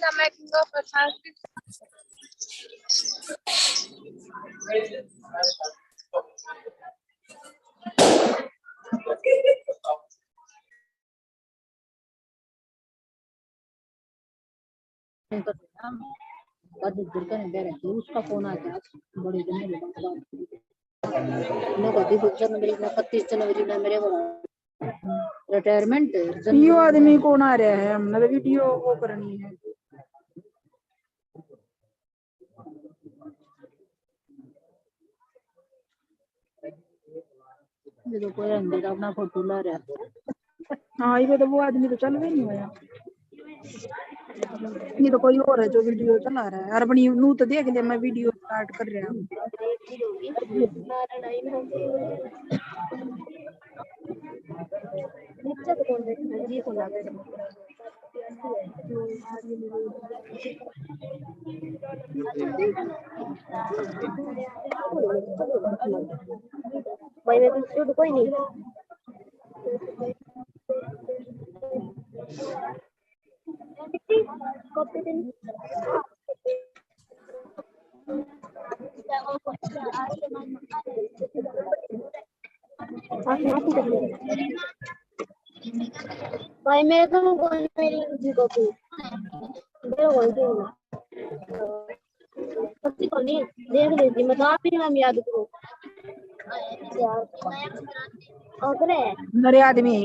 the making of a Sanskrit. उसका phone आ गया बड़ी जनवरी 25 जनवरी में मेरे रिटायरमेंट। यो आदमी कौन आ रहा है? हमने तो वीडियो वो करनी है। ये तो कोई अंदर अपना फोटो ला रहा है। हाँ ये तो वो आदमी तो चल भी नहीं हुआ। ये तो कोई और है जो वीडियो चला रहा है। और अपनी नू तो देख ले, मैं वीडियो स्टार्ट कर रहा हूँ। भाई मैं तो शूट कोई नहीं। भाई मेरे को मेरी कॉपी देख लीजिए, मतलब आप ही नाम याद करो। नरे आदमी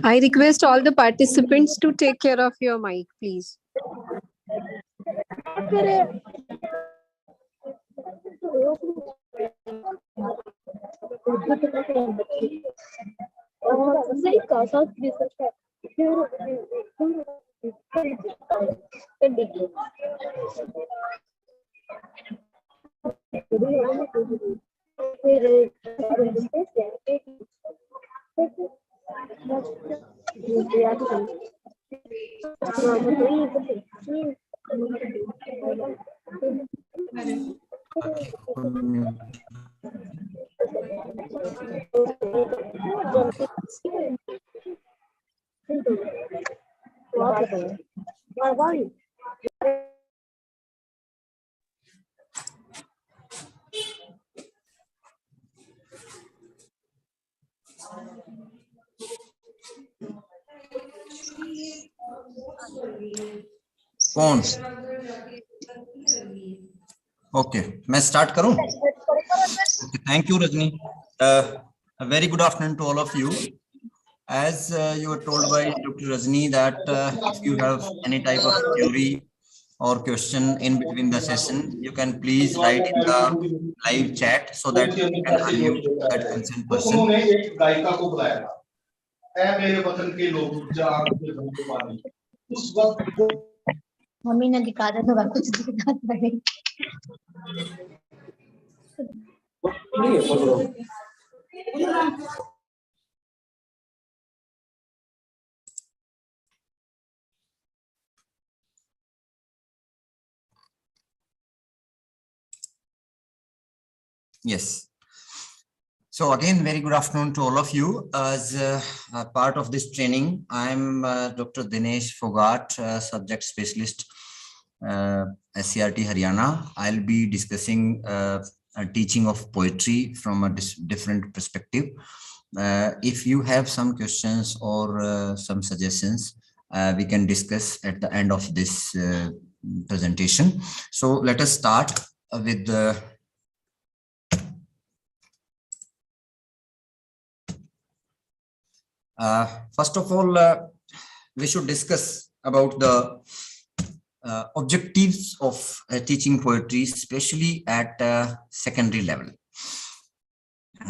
I request all the participants to take care of your mic, please. कौन? ओके, मैं स्टार्ट करूं? Thank you Rajni. A very good afternoon to all of you. As you were told by Dr. Rajni that if you have any type of query or question in between the session, you can please write in the live chat so that we can unmute that concerned person. उन्होंने एक गायिका को बुलाया था, ऐ मेरे वतन के लोग जा के धन को पानी. उस वक्त मम्मी ने दिखा देना कुछ दिखा दे। Yes. So again, very good afternoon to all of you. As a part of this training, I'm Dr. Dinesh Phogat, subject specialist, SCERT Haryana. I'll be discussing teaching of poetry from a different perspective. If you have some questions or some suggestions, we can discuss at the end of this presentation. So let us start with the first of all, we should discuss about the objectives of teaching poetry, especially at secondary level.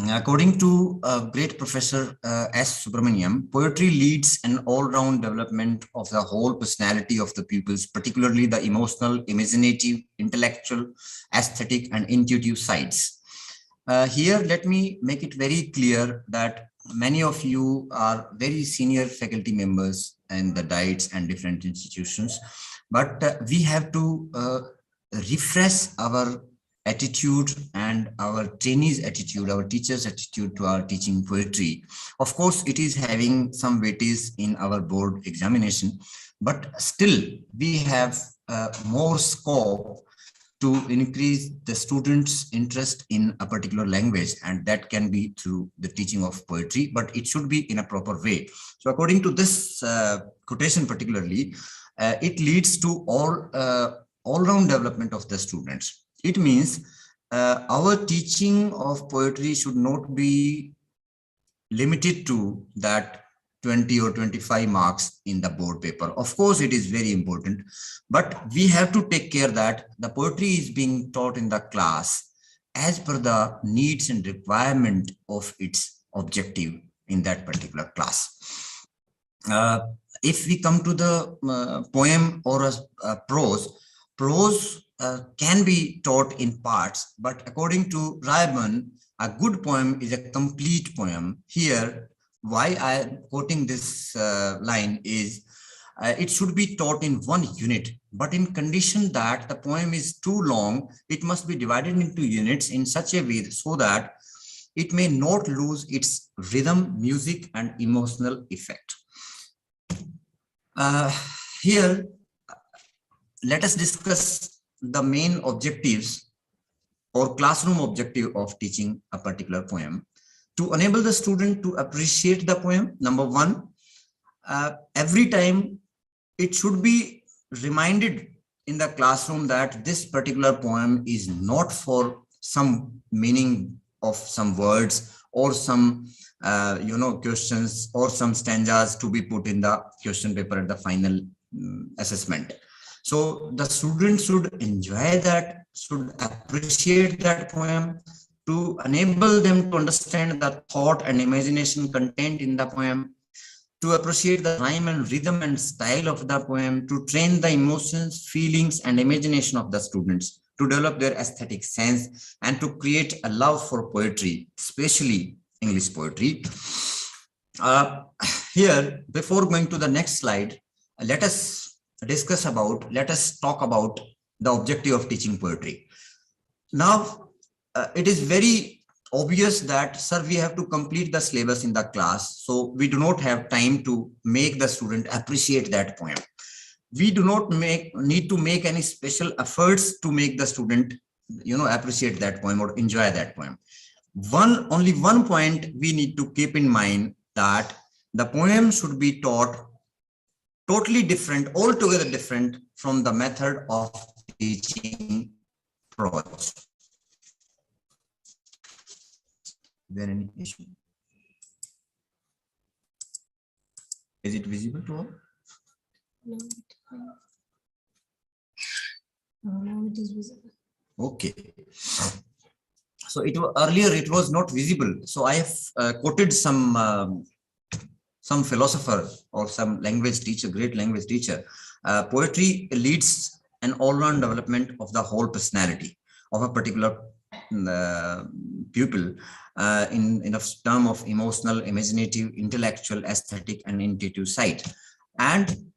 According to great professor S. Subramaniam, poetry leads an all-round development of the whole personality of the pupils, particularly the emotional, imaginative, intellectual, aesthetic, and intuitive sides. Here, let me make it very clear that many of you are very senior faculty members in the diets and different institutions, but we have to refresh our attitude and our trainees' attitude, our teachers' attitude to our teaching poetry. Of course, it is having some weightage in our board examination, but still we have more scope to increase the students' interest in a particular language, and that can be through the teaching of poetry, but it should be in a proper way. So according to this quotation particularly, it leads to all-round development of the students. It means our teaching of poetry should not be limited to that 20 or 25 marks in the board paper. Of course, it is very important, but we have to take care that the poetry is being taught in the class as per the needs and requirement of its objective in that particular class. If we come to the poem or a prose can be taught in parts, but according to Rayburn, a good poem is a complete poem. Here, why I am quoting this line is it should be taught in one unit, but in condition that the poem is too long, it must be divided into units in such a way so that it may not lose its rhythm, music, and emotional effect. Here, let us discuss the main objectives or classroom objective of teaching a particular poem. To enable the student to appreciate the poem, number one, every time it should be reminded in the classroom that this particular poem is not for some meaning of some words or some questions or some stanzas to be put in the question paper at the final assessment. So the students should enjoy that, should appreciate that poem, to enable them to understand the thought and imagination contained in the poem, to appreciate the rhyme and rhythm and style of the poem, to train the emotions, feelings, and imagination of the students, to develop their aesthetic sense, and to create a love for poetry, especially English poetry. Here, before going to the next slide, let us talk about the objective of teaching poetry. Now, it is very obvious that, sir, we have to complete the syllabus in the class, so we do not have time to make the student appreciate that poem. We do not need to make any special efforts to make the student, appreciate that poem or enjoy that poem. Only one point we need to keep in mind, that the poem should be taught totally different, altogether different from the method of teaching prose. Is there any issue? Is it visible to all? No, it is visible. Okay. So earlier it was not visible. So I have quoted some philosopher or some language teacher, great language teacher, Poetry leads an all-round development of the whole personality of a particular pupil in a term of emotional, imaginative, intellectual, aesthetic, and intuitive side. And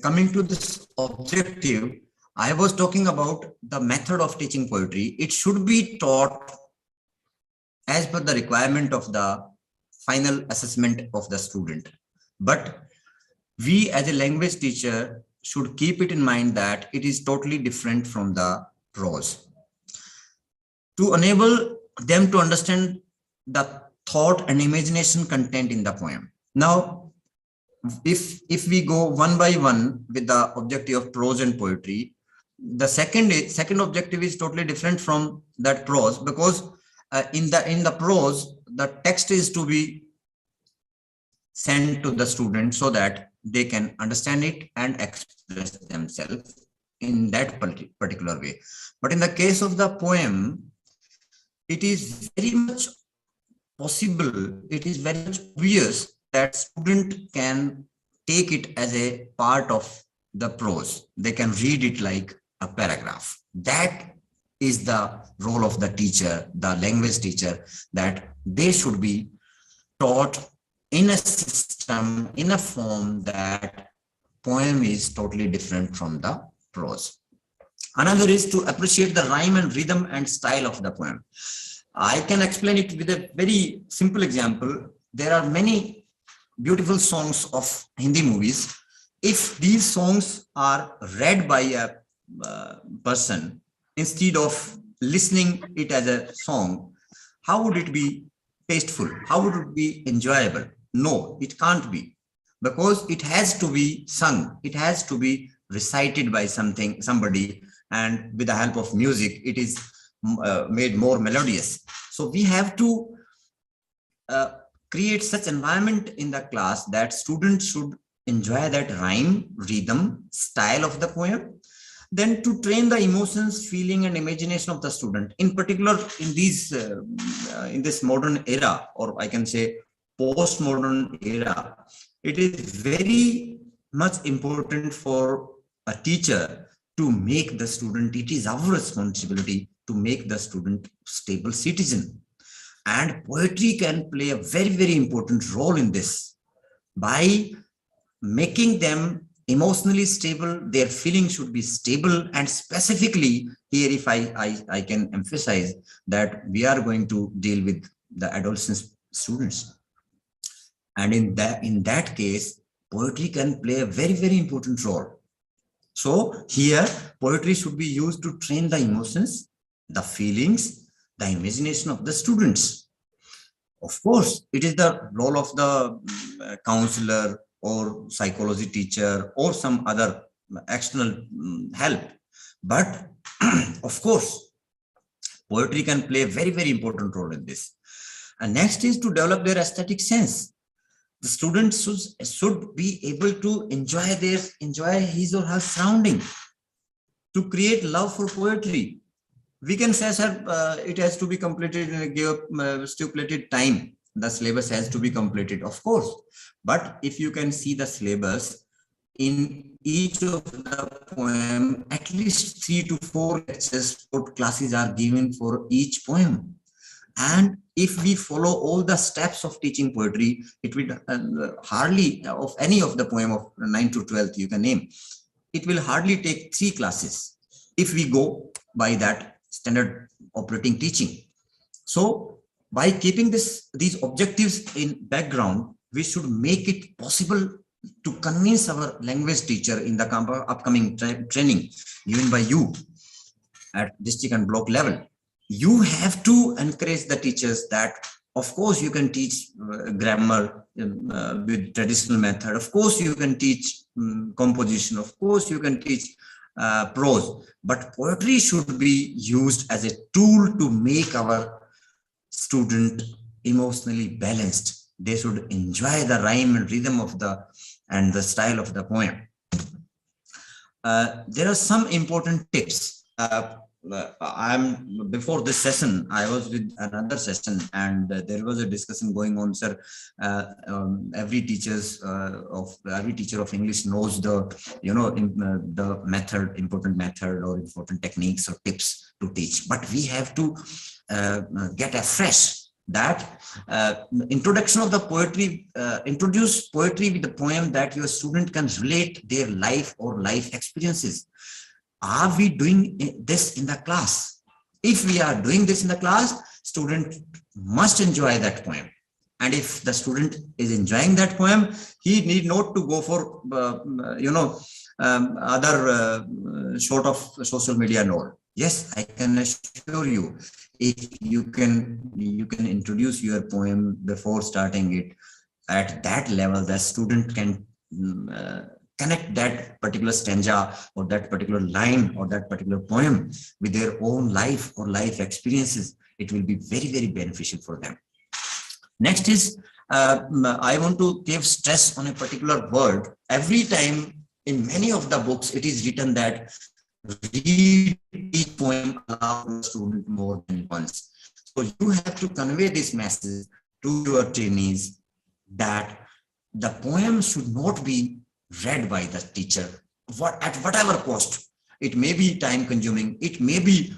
coming to this objective, I was talking about the method of teaching poetry. It should be taught as per the requirement of the final assessment of the student. But we as a language teacher should keep it in mind that it is totally different from the prose. To enable them to understand the thought and imagination content in the poem. Now, if we go one by one with the objective of prose and poetry, the second objective is totally different from that prose, because in the prose, the text is to be sent to the student so that they can understand it and express themselves in that particular way. But in the case of the poem, it is very much possible, it is very much obvious that student can take it as a part of the prose. They can read it like a paragraph. That is the role of the teacher, the language teacher, that they should be taught in a system, in a form that poem is totally different from the prose. Another is to appreciate the rhyme and rhythm and style of the poem. I can explain it with a very simple example. There are many beautiful songs of Hindi movies. If these songs are read by a person instead of listening it as a song, how would it be tasteful? How would it be enjoyable? No, it can't be, because it has to be sung. It has to be recited by somebody, and with the help of music, it is made more melodious. So we have to create such environment in the class that students should enjoy that rhyme, rhythm, style of the poem. Then to train the emotions, feeling, and imagination of the student, in particular in this modern era, or I can say postmodern era, it is very much important for a teacher to make the student, it is our responsibility to make the student stable citizen. And poetry can play a very, very important role in this by making them emotionally stable. Their feelings should be stable, and specifically here, if I can emphasize that we are going to deal with the adolescent students, and in that case, poetry can play a very, very important role. So here, poetry should be used to train the emotions, the feelings, the imagination of the students. Of course, it is the role of the counselor or psychology teacher or some other external help. But of course, poetry can play a very, very important role in this. And next is to develop their aesthetic sense. The students should be able to enjoy his or her surrounding, to create love for poetry. We can say, sir, it has to be completed in a stipulated time. The syllabus has to be completed, of course. But if you can see the syllabus, in each of the poem, at least 3 to 4 lectures or classes are given for each poem. And if we follow all the steps of teaching poetry, it will hardly, of any of the poem of 9 to 12 you can name, it will hardly take 3 classes if we go by that standard operating teaching. So by keeping these objectives in background, we should make it possible to convince our language teacher in the upcoming training given by you at district and block level. You have to encourage the teachers that, of course, you can teach grammar with traditional method. Of course, you can teach composition. Of course, you can teach prose. But poetry should be used as a tool to make our student emotionally balanced. They should enjoy the rhyme and rhythm of and the style of the poem. There are some important tips. I'm before this session, I was with another session, and there was a discussion going on, sir. Every teacher of English knows the, the method, important method or important techniques or tips to teach, but we have to get afresh that introduction of the poetry, introduce poetry with the poem that your student can relate their life or life experiences. Are we doing this in the class? If we are doing this in the class, student must enjoy that poem. And if the student is enjoying that poem, he need not to go for, other sort of social media and all. Yes, I can assure you, if you can introduce your poem before starting it at that level, the student can connect that particular stanza or that particular line or that particular poem with their own life or life experiences. It will be very, very beneficial for them. Next is, I want to give stress on a particular word. Every time in many of the books, it is written that read each poem aloud to the student more than once. So you have to convey this message to your trainees that the poem should not be read by the teacher at whatever cost. It may be time consuming, it may be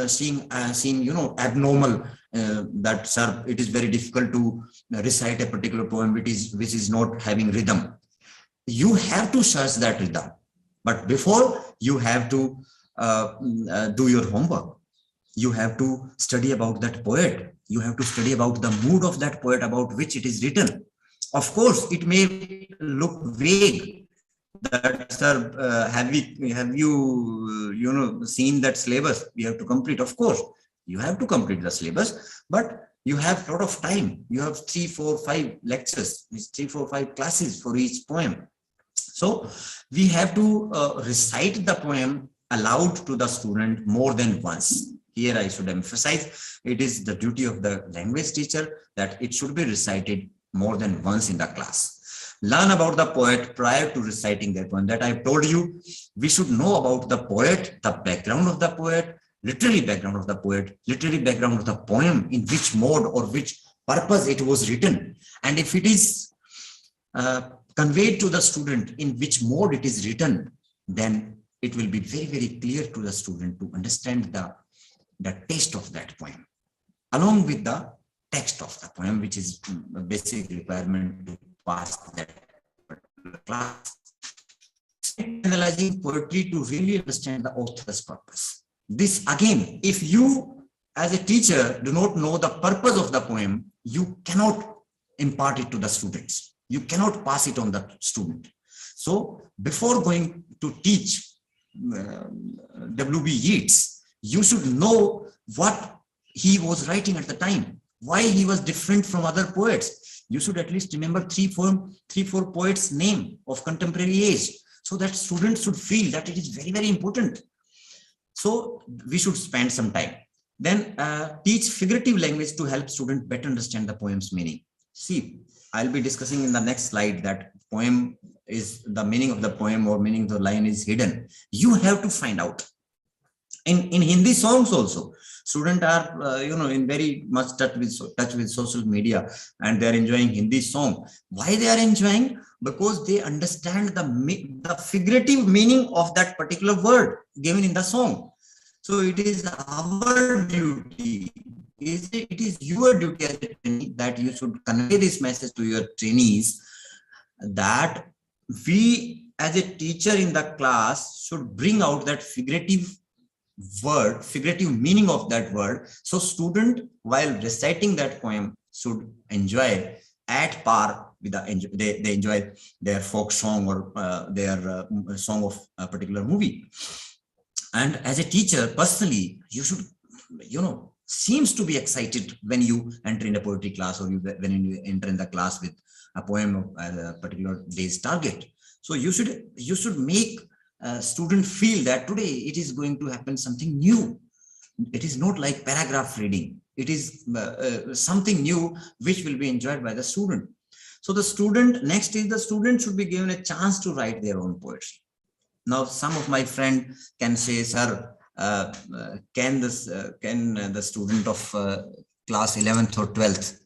seem abnormal, that sir, it is very difficult to recite a particular poem which is not having rhythm. You have to search that rhythm, but before you have to do your homework. You have to study about that poet. You have to study about the mood of that poet about which it is written. Of course, it may look vague that, sir, have you seen that syllabus we have to complete? Of course, you have to complete the syllabus, but you have a lot of time. You have 3, 4, 5 lectures, 3, 4, 5 classes for each poem. So we have to recite the poem aloud to the student more than once. Here I should emphasize, it is the duty of the language teacher that it should be recited more than once in the class. Learn about the poet prior to reciting their poem. That I've told you, we should know about the poet, the background of the poet, literary background of the poet, literary background of the poem, in which mode or which purpose it was written. And if it is conveyed to the student in which mode it is written, then it will be very, very clear to the student to understand the taste of that poem, along with the text of the poem, which is a basic requirement to pass that particular class. Analyzing poetry to really understand the author's purpose. This again, if you as a teacher do not know the purpose of the poem, you cannot impart it to the students. You cannot pass it on the student. So before going to teach W.B. Yeats, you should know what he was writing at the time, why he was different from other poets. You should at least remember 3, 4 poets' name of contemporary age, so that students should feel that it is very, very important. So we should spend some time. Then teach figurative language to help students better understand the poem's meaning. See, I'll be discussing in the next slide that poem is the meaning of the poem or meaning of the line is hidden. You have to find out. In Hindi songs also, students are in very much touch with social media, and they are enjoying Hindi song. Why they are enjoying? Because they understand the figurative meaning of that particular word given in the song. So it is our duty. It is your duty as a trainee that you should convey this message to your trainees, that we as a teacher in the class should bring out that figurative word, figurative meaning of that word. So student, while reciting that poem, should enjoy at par with they enjoy their folk song or their song of a particular movie. And as a teacher, personally, you should, seems to be excited when you enter in a poetry class, or when you enter in the class with a poem of a particular day's target. So you should make student feel that today it is going to happen something new. It is not like paragraph reading. It is something new which will be enjoyed by the student. So the student, next is the student should be given a chance to write their own poetry. Now, some of my friends can say, sir, can the student of class 11th or 12th?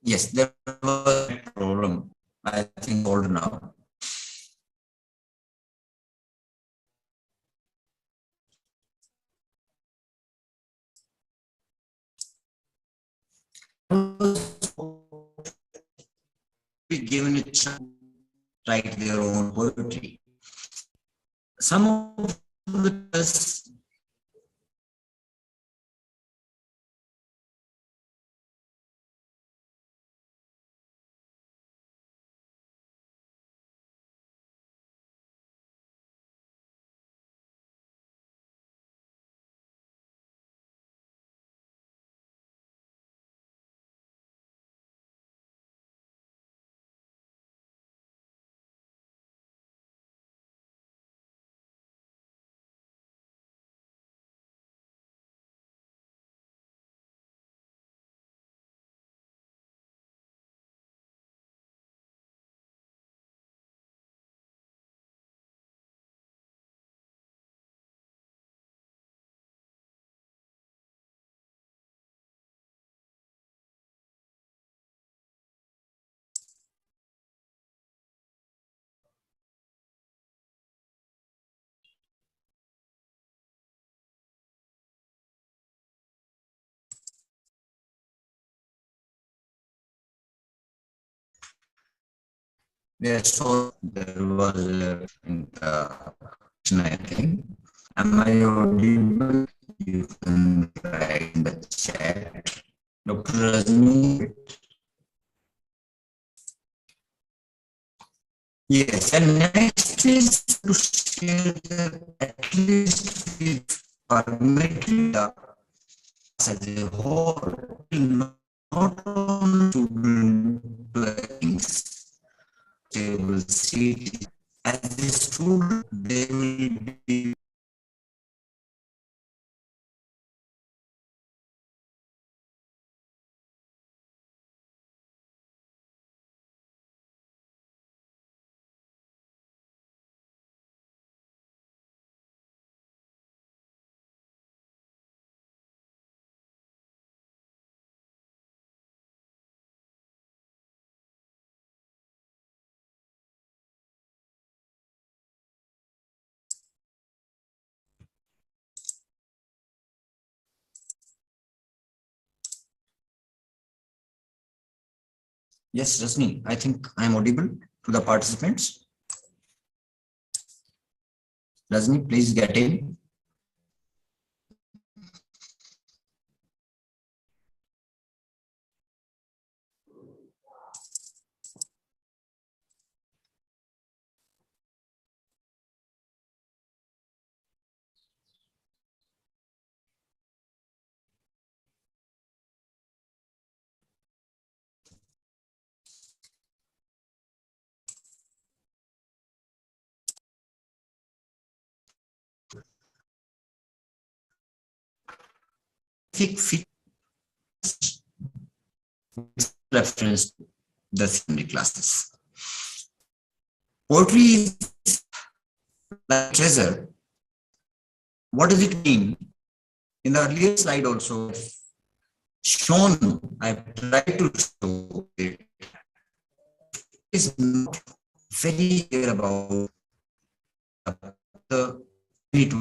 Yes, there was a problem. I think solved now. Be given a chance to write their own poetry. Some of the Yes, so there was I think. Am I audible? You can write in the chat. Dr. Rajni. Yes, and next is to share at least with permitted as a whole, not on student things. They will see it as a student, they will be Yes, Rasni, I think I'm audible to the participants. Rasni, please get in. Reference to the secondary classes. Poetry is like treasure. What does it mean? In the earlier slide also shown, I've tried to show it is not very clear about the age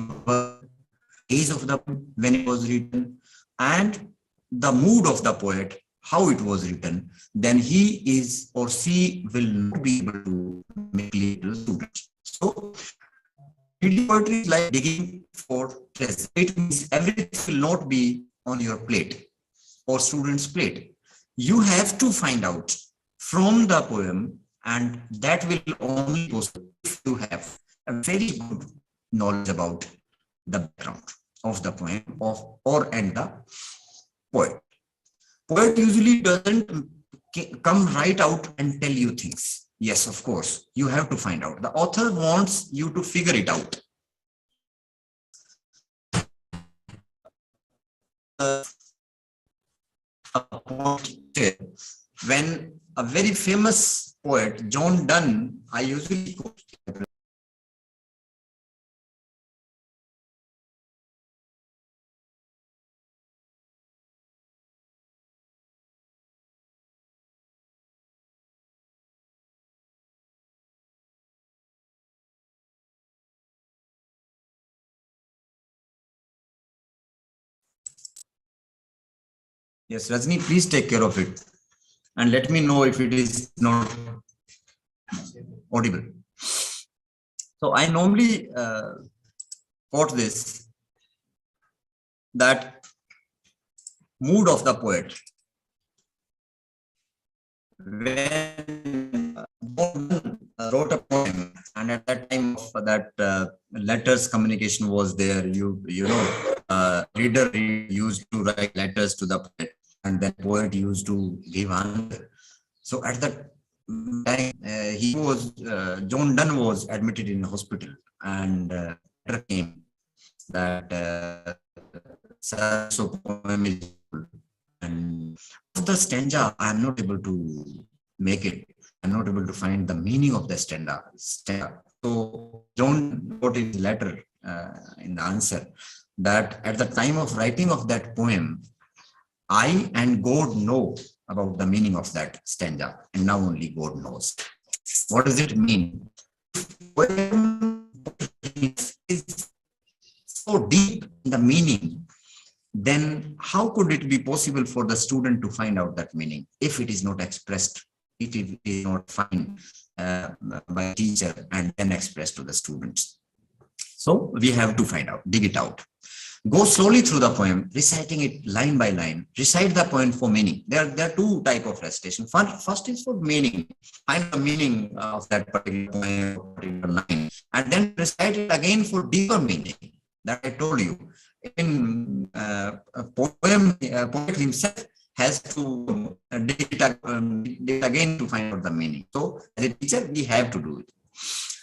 of the when it was written and the mood of the poet, how it was written, then he is or she will not be able to make clear to the students. So reading poetry is like digging for treasure. It means everything will not be on your plate or student's plate. You have to find out from the poem And that will only possible if you have a very good knowledge about the background of the poem or and the poet. Poet usually doesn't come right out and tell you things. Yes, of course, you have to find out. The author wants you to figure it out. When a very famous poet, John Donne, I usually quote. Yes, Rajni, please take care of it and let me know if it is not audible. So I normally quote this, that mood of the poet. When John wrote a poem, and at that time of that letters communication was there, you know, reader used to write letters to the poet, and then poet used to give answer. So at that time, John Donne was admitted in hospital, and letter came that so poem is, and the stanza I am not able to make it. I'm not able to find the meaning of the stanza. So John wrote in his letter in the answer that at the time of writing of that poem, I and God know about the meaning of that stanza, and now only God knows. What does it mean? Poem is so deep in the meaning, then how could it be possible for the student to find out that meaning if it is not expressed, if it is not found by teacher and then expressed to the students? So we have to find out, dig it out. Go slowly through the poem, reciting it line by line. Recite the poem for meaning. There are two types of recitation. First is for meaning. Find the meaning of that particular poem, particular line, and then recite it again for deeper meaning. That I told you. In a poem, poet himself has to dig it again to find out the meaning. So as a teacher, we have to do it.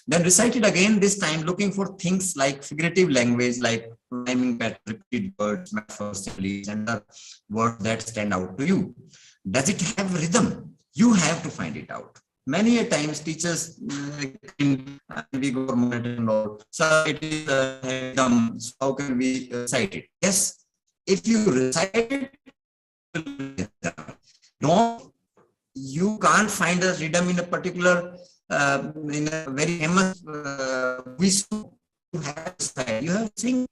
Then recite it again, this time looking for things like figurative language, like rhyming pattern, repeated words, metaphors, similes, and the words that stand out to you. Does it have rhythm? You have to find it out. Many a times teachers we go and all, so it is rhythm, so how can we recite it? Yes, if you recite it, no, you can't find a rhythm in a particular in a very famous you have to sing.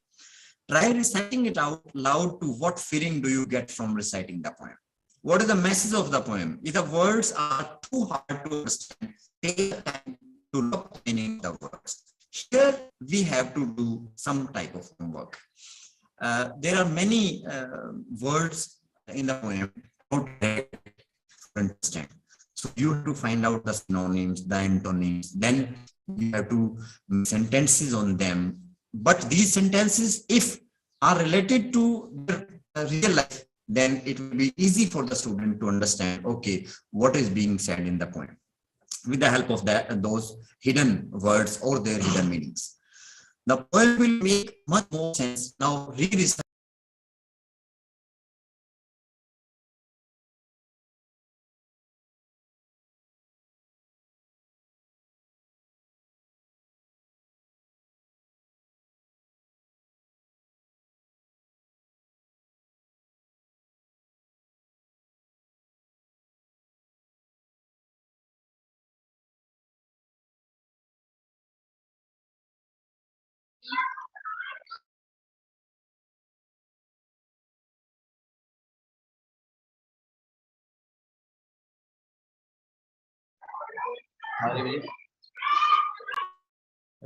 Try reciting it out loud. To what feeling do you get from reciting the poem? What is the message of the poem? If the words are too hard to understand, take time to look at the meaning of the words. Here we have to do some type of homework. There are many words in the poem not to understand. So you have to find out the synonyms, the antonyms, then you have to make sentences on them. But these sentences, if are related to the real life, then it will be easy for the student to understand, okay, what is being said in the poem with the help of those hidden words or their hidden meanings. The poem will make much more sense. Now re-recite.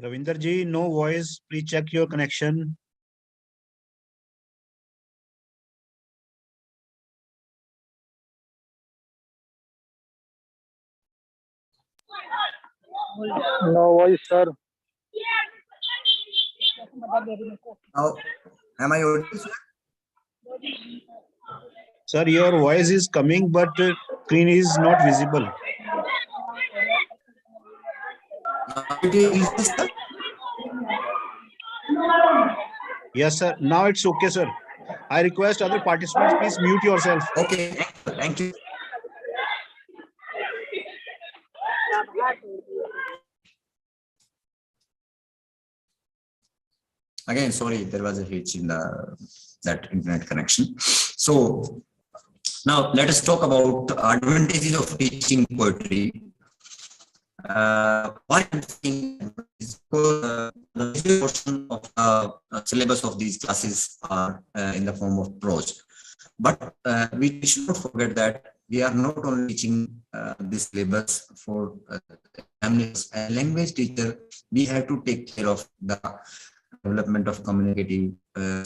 Ravinder ji, no voice. Please check your connection. No voice, sir. Now, am I audible, sir? Sir, your voice is coming, but screen is not visible. Now it is visible, sir? Yes, sir. Now it's okay, sir. I request other participants, please mute yourself. Okay, thank you. Again, sorry, there was a hitch in that internet connection. So now let us talk about the advantages of teaching poetry. Why I'm saying is because the major portion of the syllabus of these classes are in the form of prose. But we should not forget that we are not only teaching this syllabus for examiners. As a language teacher, we have to take care of the development of communicative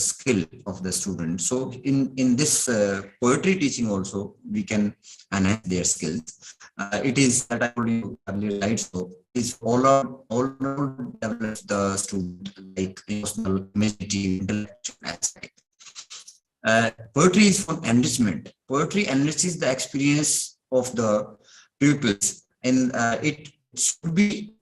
skill of the student. So in this poetry teaching also, we can enhance their skills. It is that I told you earlier, right? So it's all develops the student like emotional, imaginative, intellectual aspect. Poetry is for enrichment. Poetry enriches the experience of the pupils, and it should be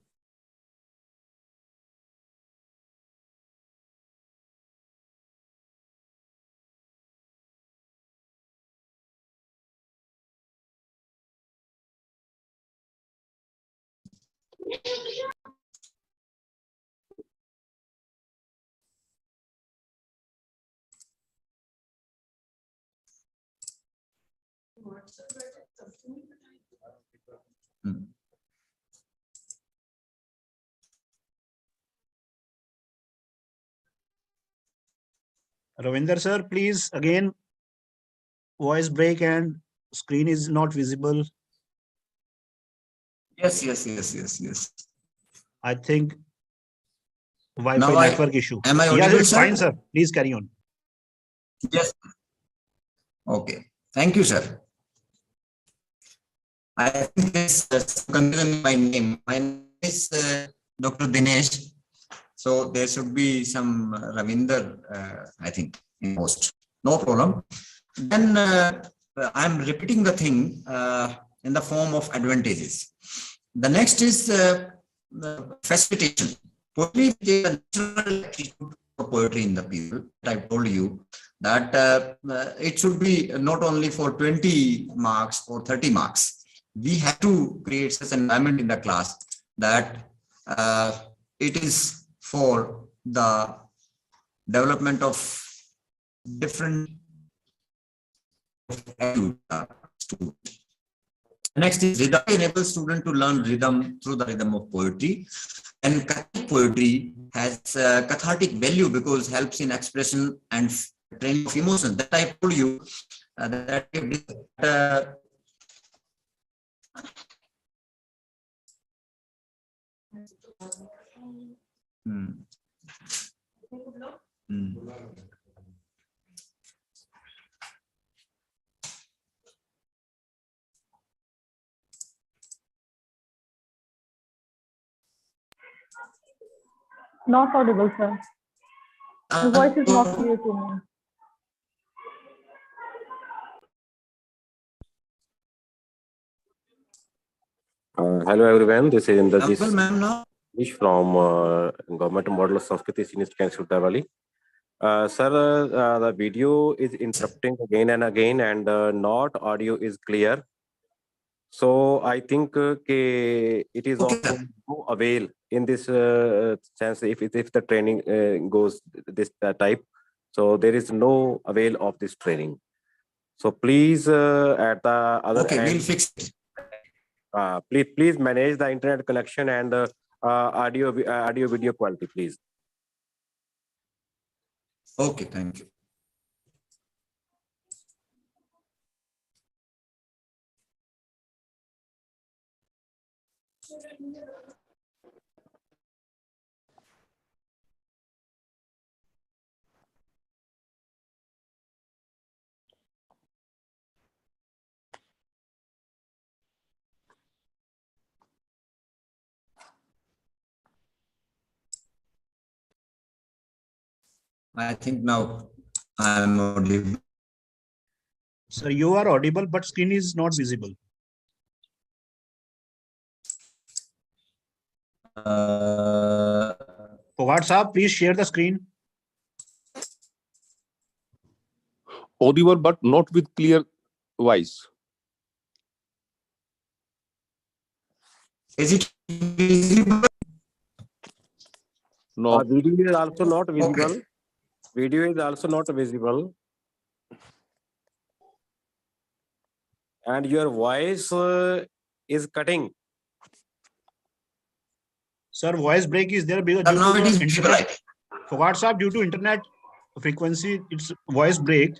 Hmm. Ravinder, sir, please again, voice break and screen is not visible. Yes. I think Wi-Fi Now network issue. am I Yes, audible, it's sir? fine, sir. Please carry on. Yes. Okay. Thank you, sir. I think there's some confusion in my name. My name is Dr. Dinesh. So there should be some Ravinder, I think, in post. No problem. Then I'm repeating the thing in the form of advantages. The next is facilitation. Poetry is a natural attitude for poetry in the people. I told you that it should be not only for 20 marks or 30 marks. We have to create such an environment in the class that it is for the development of different students. Next is rhythm. Enables student to learn rhythm through the rhythm of poetry. And cathartic poetry has cathartic value because helps in expression and training of emotions. That I told you that Not audible, sir. The voice is not clear to me. Hello everyone, this is ma'am, now? Dinesh from Government Model of Sanskrit Senior Council Tavali. Sir, the video is interrupting again and again, and not audio is clear. So I think it is of no avail in this sense if the training goes this type. So there is no avail of this training. So please, at the other end, we'll fix it. Please manage the internet connection and audio video quality, please. Okay, thank you. I think now I am audible. Sir, you are audible, but screen is not visible. Phogat sir, please share the screen. Audible but not with clear voice. Is it visible? No. Video is also not visible. Okay. Video is also not visible. And your voice is cutting. Sir, voice break is there because Now it is due to visible. internet. Phogat sir, due to internet frequency, it's voice break.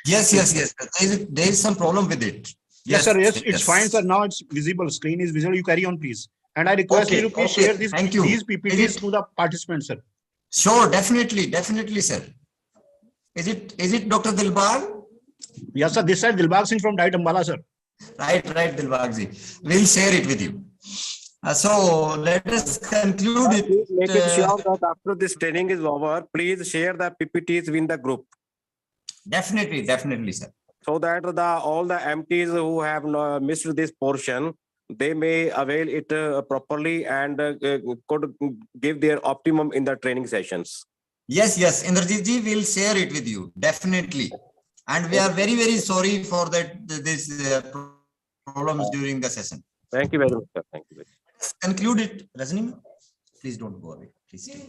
Yes. There is some problem with it. Yes, sir. Yes, it's fine, sir. Now it's visible. Screen is visible. You carry on, please. And I request you to please share these PPTs to the participants, sir. Sure, definitely, sir. Is it Dr. Dilbag? Yes, sir. This side Dilbag Singh from Diet Ambala, sir. Right, Dilbag ji. We'll share it with you. So let us conclude it. Make it sure that after this training is over, please share the PPTs in the group. Definitely, sir. So that all the MTs who have missed this portion, they may avail it properly and could give their optimum in the training sessions. Yes, Indrajit ji will share it with you, definitely. And we are very, very sorry for these problems during the session. Thank you very much, sir. Thank you very much. Let's conclude it. Rajni, please don't go away. Please stay.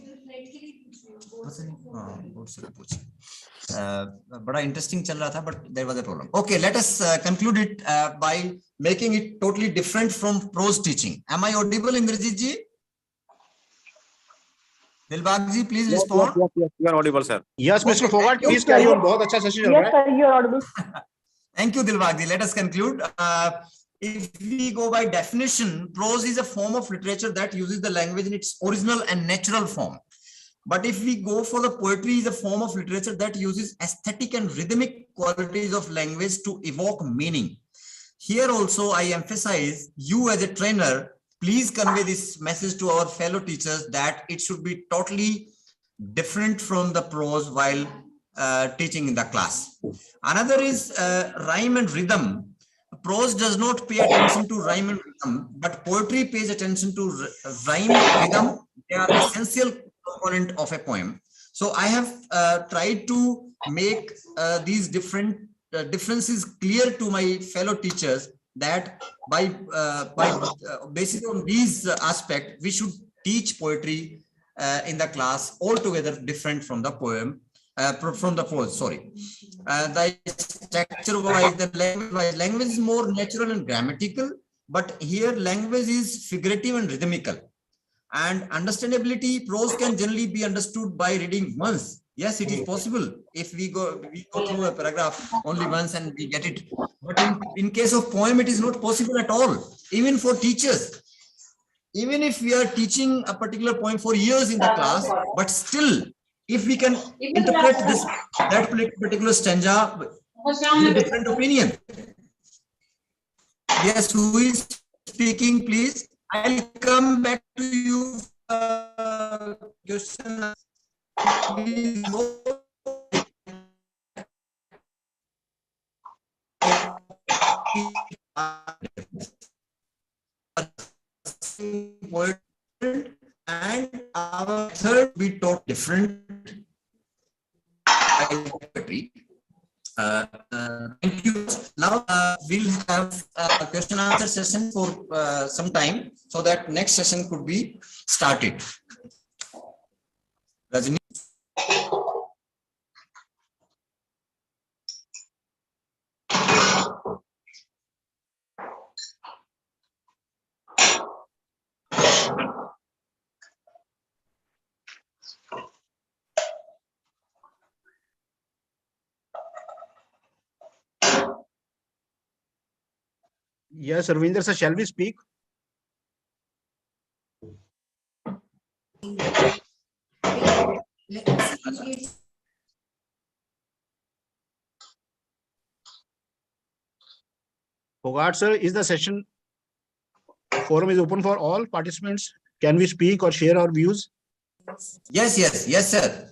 बड़ा interesting चल रहा था, but there was a problem. Okay, let us conclude it by making it totally different from prose teaching. Am I audible, Indrajit ji? Dilbag ji, please respond. Yes, you are audible, sir. Yes, Mr. Phogat, please carry on. बहुत अच्छा session चल रहा है. Yes, sir, you are audible. Thank you, Dilbag ji. Let us conclude. If we go by definition, prose is a form of literature that uses the language in its original and natural form. But if we go for the poetry, is a form of literature that uses aesthetic and rhythmic qualities of language to evoke meaning. Here also, I emphasize, you as a trainer, please convey this message to our fellow teachers that it should be totally different from the prose while teaching in the class. Another is rhyme and rhythm. Prose does not pay attention to rhyme and rhythm, but poetry pays attention to rhyme, rhythm. They are essential component of a poem. So I have tried to make these differences clear to my fellow teachers, that by basis on these aspects, we should teach poetry in the class altogether different from the poem. From the prose, sorry. The structure-wise, the language is more natural and grammatical, but here language is figurative and rhythmical. And understandability, prose can generally be understood by reading once. Yes, it is possible if we go through a paragraph only once and we get it. But in case of poem, it is not possible at all, even for teachers. Even if we are teaching a particular poem for years in the class, but still, if we can interpret that particular stanza with a different opinion. Yes, who is speaking, please? I'll come back to you. Question. And our third be taught different. Thank you. Now we'll have a question and answer session for some time, so that next session could be started. Rajni. Yes, Ravinder sir, shall we speak? Phogat sir, is the session forum is open for all participants? Can we speak or share our views? Yes, sir.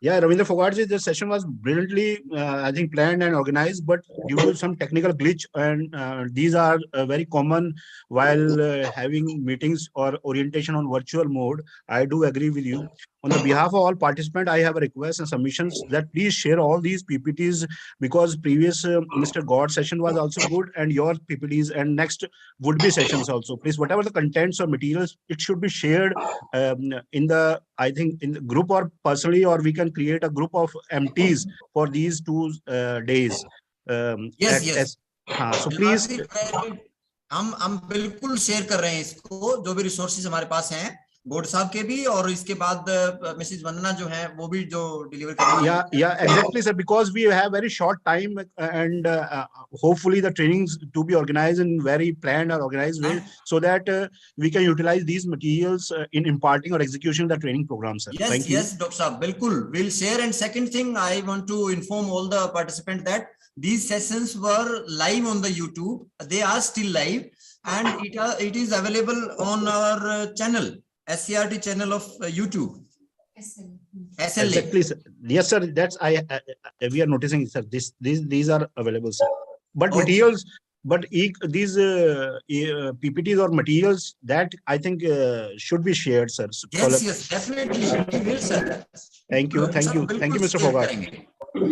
Yeah, Ravindra Phogat, the session was brilliantly, I think, planned and organized, but due to some technical glitch, and these are very common while having meetings or orientation on virtual mode. I do agree with you. On the behalf of all participants, I have a request and submissions that please share all these PPTs, because previous Mr. God session was also good, and your PPTs and next would be sessions also. Please, whatever the contents or materials, it should be shared in the, I think, in the group or personally, or we can create a group of MTs for these 2 days. Yes. So please. हम बिल्कुल share कर रहे हैं इसको, जो भी resources हमारे पास हैं, गोड साहब के भी, और इसके बाद मिसेस वंदना जो है वो भी जो डिलीवर करेंगे. Yeah, exactly, sir, because we have very short time, and hopefully the trainings to be organized in very planned or organized way, so that we can utilize these materials in imparting or execution of the training program, sir. Thank you. Yes, Dr. Saab, bilkul, we'll share. And second thing, I want to inform all the participants that these sessions were live on the YouTube. They are still live, and it is available on our channel, SCERT channel of YouTube. SLA. Exactly, sir. Yes, sir. That's we are noticing, sir. These are available, sir. But Okay. materials, but these PPTs or materials that I think should be shared, sir. Yes, definitely. We will, sir. Thank you, Mr. Phogat.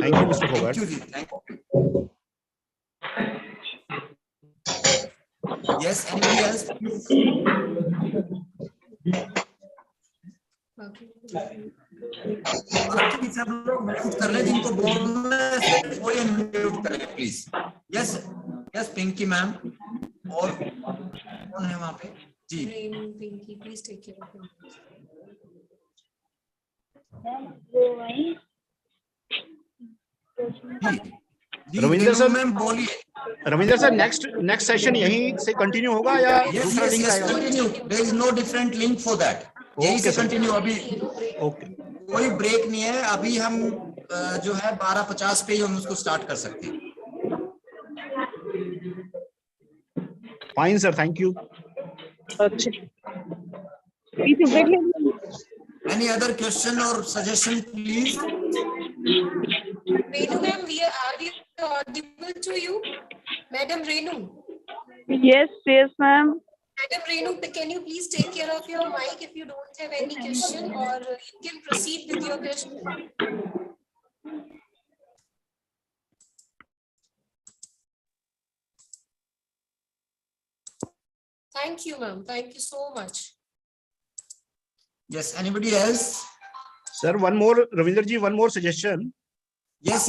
Thank you, Mr. Phogat. Thank you. Yes, anybody else? बाकी सब लोग mute कर लें, जिनको बोलना है वो ये म्यूट करें प्लीज. यस पिंकी मैम, और कौन है वहाँ पे? जी Pinky, please take care of Ravindra sir, ma'am बोलिए. रविंद्र सर, नेक्स्ट सेशन यहीं से कंटिन्यू होगा या दूसरा लिंक आएगा? Continue. There is no different link for that. यहीं से कंटिन्यू. अभी कोई ब्रेक नहीं है. अभी हम जो है 12:50 पे ही हम उसको स्टार्ट कर सकते हैं. Fine sir, thank you. Any other question or suggestion, please? Renu ma'am, are we audible to you? Madam Renu. Yes, ma'am. Madam Renu, can you please take care of your mic if you don't have any question, or you can proceed with your question. Thank you, ma'am. Thank you so much. Yes, anybody else? Sir, one more, Ravinder ji, one more suggestion. Yes.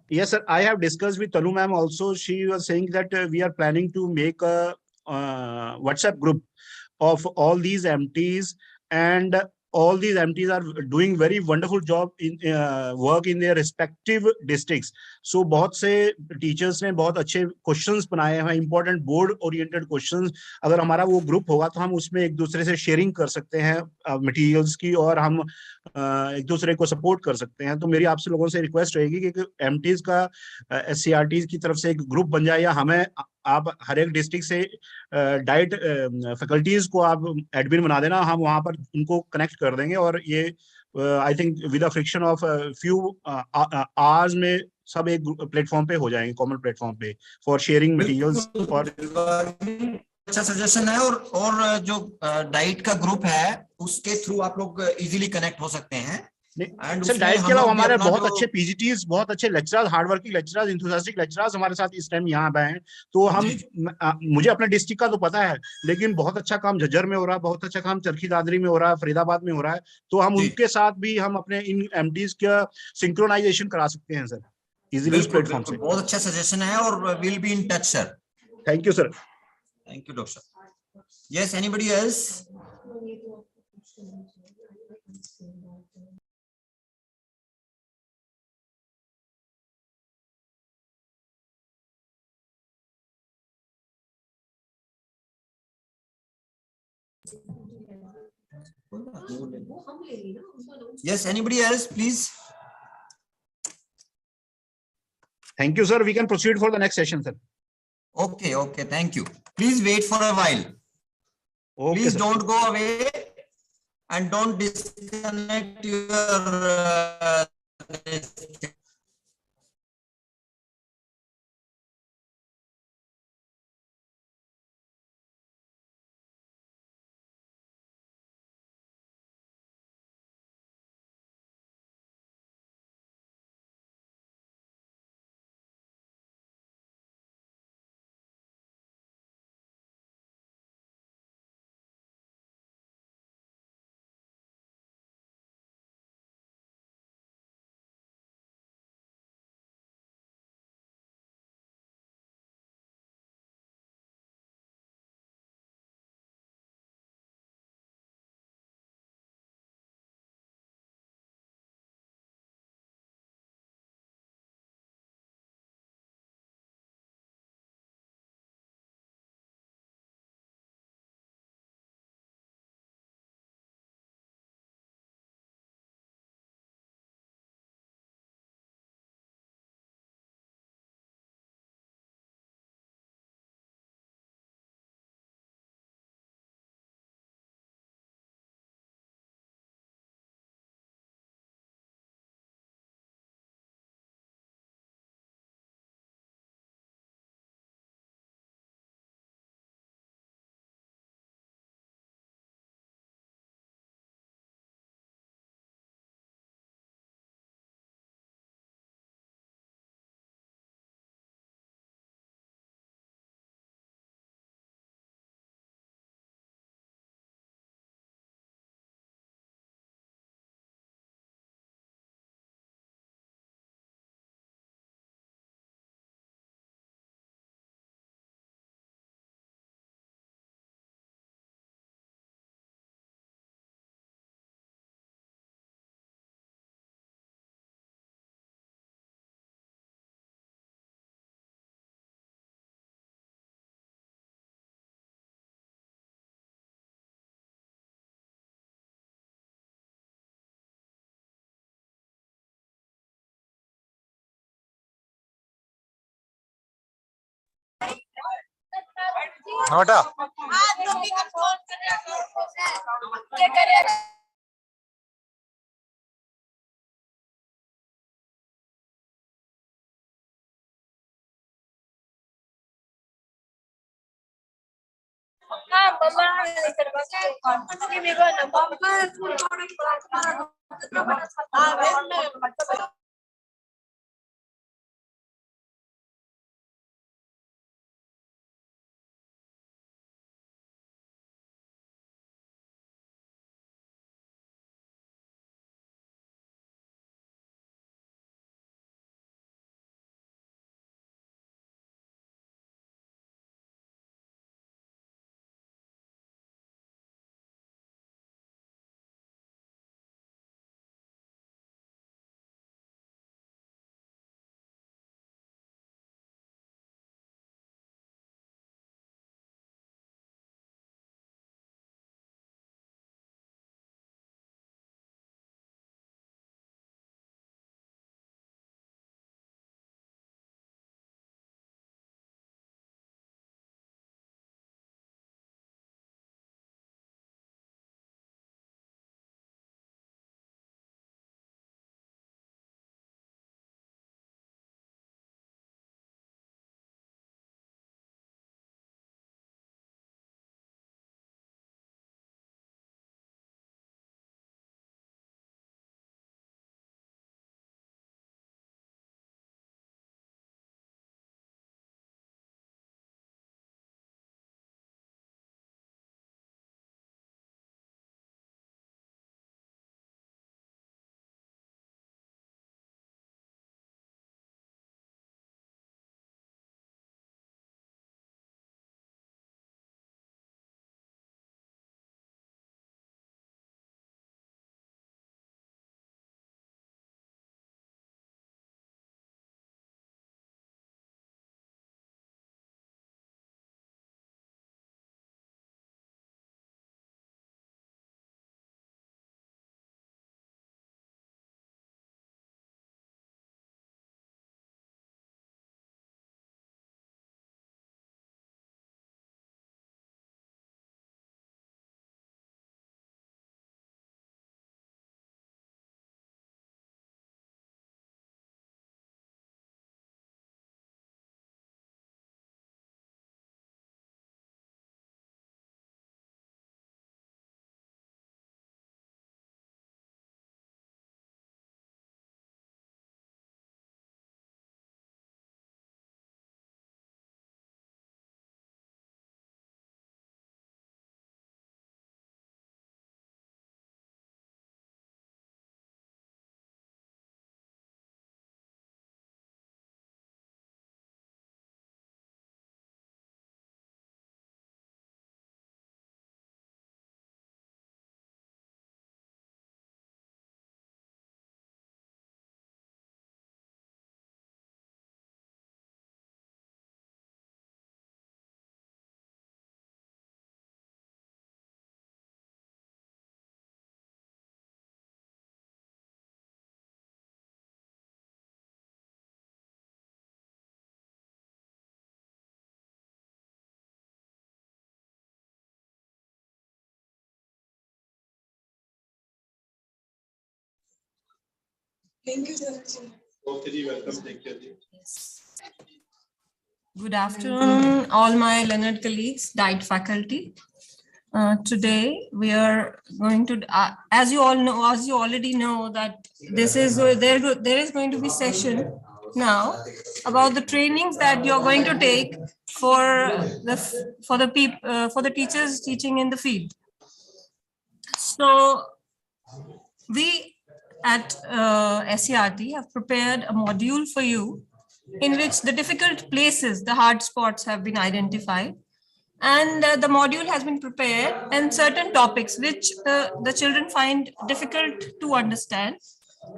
Yes, sir. I have discussed with Tanu ma'am also. She was saying that we are planning to make a WhatsApp group of all these MTs, and all these MTs are doing very wonderful job in work in their respective districts. So बहुत से teachers ने बहुत अच्छे questions बनाए हैं, important board oriented questions. अगर हमारा वो group होगा तो हम उसमें एक दूसरे से sharing कर सकते हैं materials की, और हम एक दूसरे को support कर सकते हैं. तो मेरी आपसे लोगों से request रहेगी कि MTs का SCERT की तरफ से एक group बन जाए, या हमें आप हर एक डिस्ट्रिक्ट से डाइट फैकल्टीज को आप एडमिन बना देना, हम वहां पर उनको कनेक्ट कर देंगे, और ये I think with a friction of few hours में सब एक प्लेटफॉर्म पे हो जाएंगे, कॉमन प्लेटफॉर्म पे फॉर शेयरिंग मटेरियल्स. और अच्छा सजेशन है. और जो डाइट का ग्रुप है उसके थ्रू आप लोग इजीली कनेक्ट हो सकते हैं. सर, डाइट के अलावा हमारे बहुत अच्छे पीजीटीज, बहुत अच्छे lecturers, hard working lecturers, enthusiastic lecturers हमारे साथ इस टाइम यहाँ पे हैं. तो हम मुझे अपने डिस्ट्रिक्ट का तो पता है, लेकिन बहुत अच्छा काम झज्जर में हो रहा है, बहुत अच्छा काम चरखी दादरी में हो रहा है, फरीदाबाद में हो रहा है. तो हम उनके साथ भी हम अपने इन एमडीज का सिंक्रोनाइजेशन करा सकते हैं सर, इजीली इस प्लेटफॉर्म से. बहुत अच्छा सजेशन है, और will be in touch sir. Thank you sir. Thank you doctor. Yes, anybody else? Yes, anybody else, please? Thank you, sir. We can proceed for the next session, sir. Okay. Thank you. Please wait for a while. Okay, please, sir. Don't go away and don't disconnect your NOTA Okay, ji, welcome. Thank you, ji. Good afternoon, all my learned colleagues, diet faculty. Today we are going to, as you all know, as you already know, that this is there is going to be session now about the trainings that you're going to take for the teachers teaching in the field. So we at SCERT have prepared a module for you in which the difficult places, the hard spots have been identified. And the module has been prepared and certain topics which the children find difficult to understand.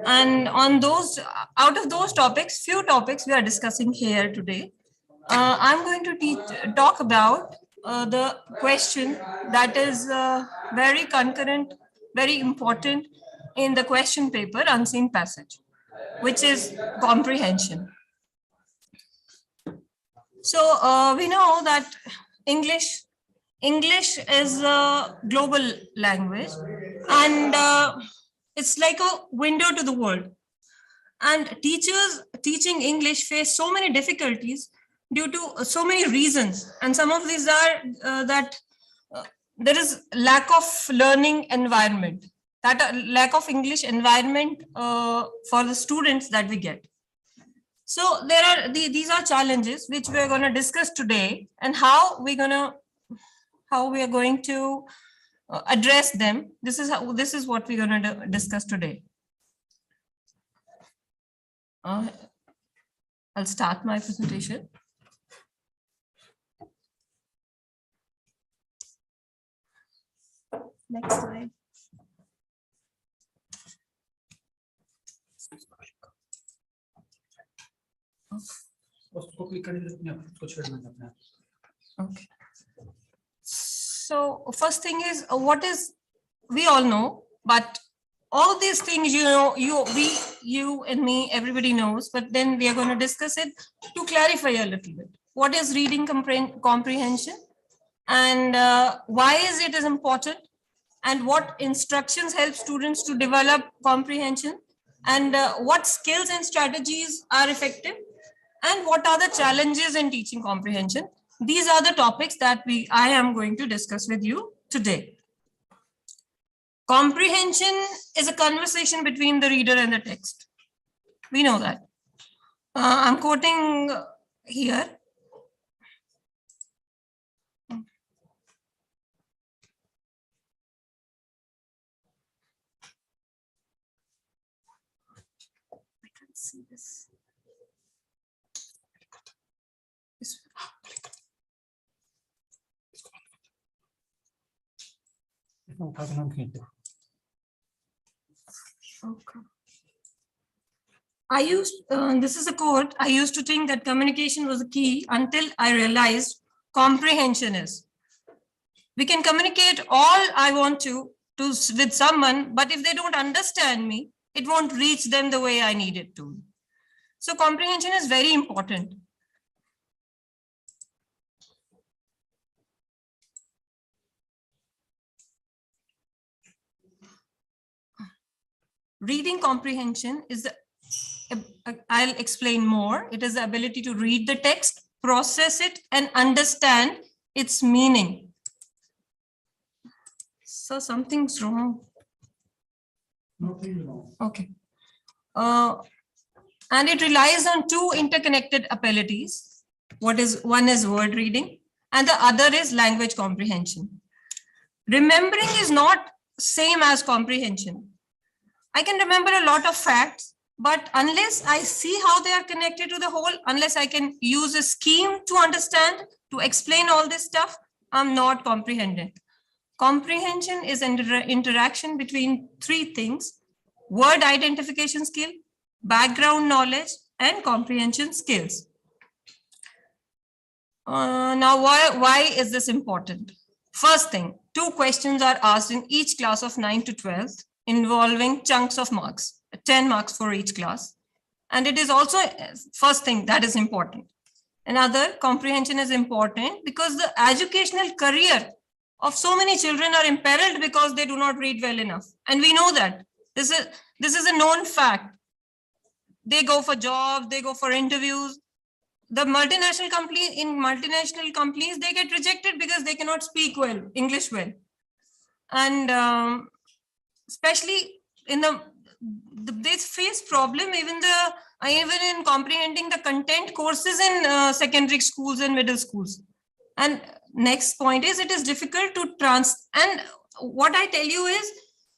And on those, out of those topics, few topics we are discussing here today. I'm going to talk about the question that is very concurrent, very important in the question paper, unseen passage, which is comprehension. So we know that English. English is a global language, and it's like a window to the world. And teachers teaching English face so many difficulties due to so many reasons. And some of these are that there is lack of learning environment, that lack of English environment for the students that we get. So there are these are challenges which we're going to discuss today, and how we are going to address them. This is what we're going to discuss today. I'll start my presentation. Next slide. Okay. So first thing is, what is, we all know, but all these things, you know, you and me, everybody knows, but then we are going to discuss it to clarify a little bit. What is reading comprehension, and why is it important, and what instructions help students to develop comprehension, and what skills and strategies are effective, and what are the challenges in teaching comprehension. These are the topics that I am going to discuss with you today. Comprehension is a conversation between the reader and the text. We know that. I'm quoting here. I can't see this. Okay. This is a quote. I used to think that communication was the key until I realized comprehension is. We can communicate all I want to with someone, but if they don't understand me, it won't reach them the way I need it to. So comprehension is very important. Reading comprehension is I'll explain more. It is the ability to read the text, process it, and understand its meaning. So something's wrong. Nothing wrong. Okay. And it relies on two interconnected abilities. One is word reading, and the other is language comprehension. Remembering is not same as comprehension. I can remember a lot of facts, but unless I see how they are connected to the whole, unless I can use a scheme to understand, to explain all this stuff, I'm not comprehending. Comprehension is an interaction between three things: word identification skill, background knowledge, and comprehension skills. Now, why is this important? First thing, 2 questions are asked in each class of 9 to 12. Involving chunks of marks, 10 marks for each class. And it is also, first thing, that is important. Another, comprehension is important because the educational career of so many children are imperiled because they do not read well enough. And we know that. This is a known fact. They go for jobs, they go for interviews. The multinational companies, they get rejected because they cannot speak well, English well. And especially in they face problem even in comprehending the content courses in secondary schools and middle schools. And next point is, it is difficult to and what I tell you is,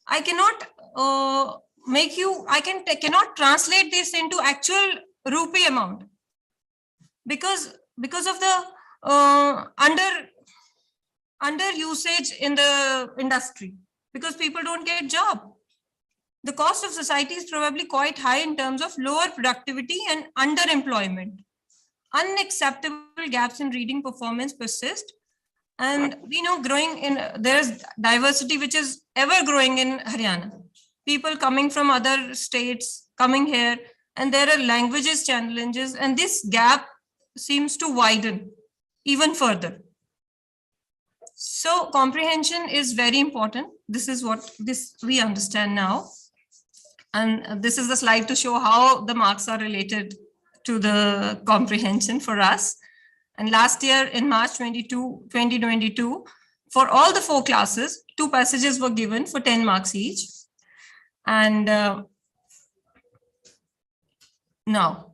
I cannot cannot translate this into actual rupee amount because of the under usage in the industry. Because people don't get job. The cost of society is probably quite high in terms of lower productivity and underemployment. Unacceptable gaps in reading performance persist. And we know there's diversity which is ever growing in Haryana. People coming from other states coming here, and there are languages challenges, and this gap seems to widen even further. So comprehension is very important. This is what we understand now. And this is the slide to show how the marks are related to the comprehension for us. And last year in March 2022, for all the 4 classes, 2 passages were given for 10 marks each. And now,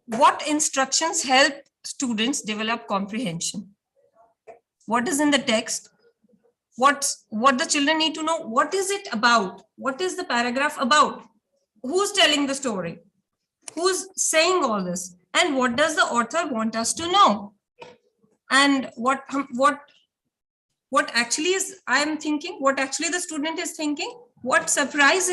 what instructions help students develop comprehension? What is in the text? What the children need to know? What is it about? What is the paragraph about? Who's telling the story? Who's saying all this? And what does the author want us to know? And what actually is, I am thinking, what actually the student is thinking? What surprised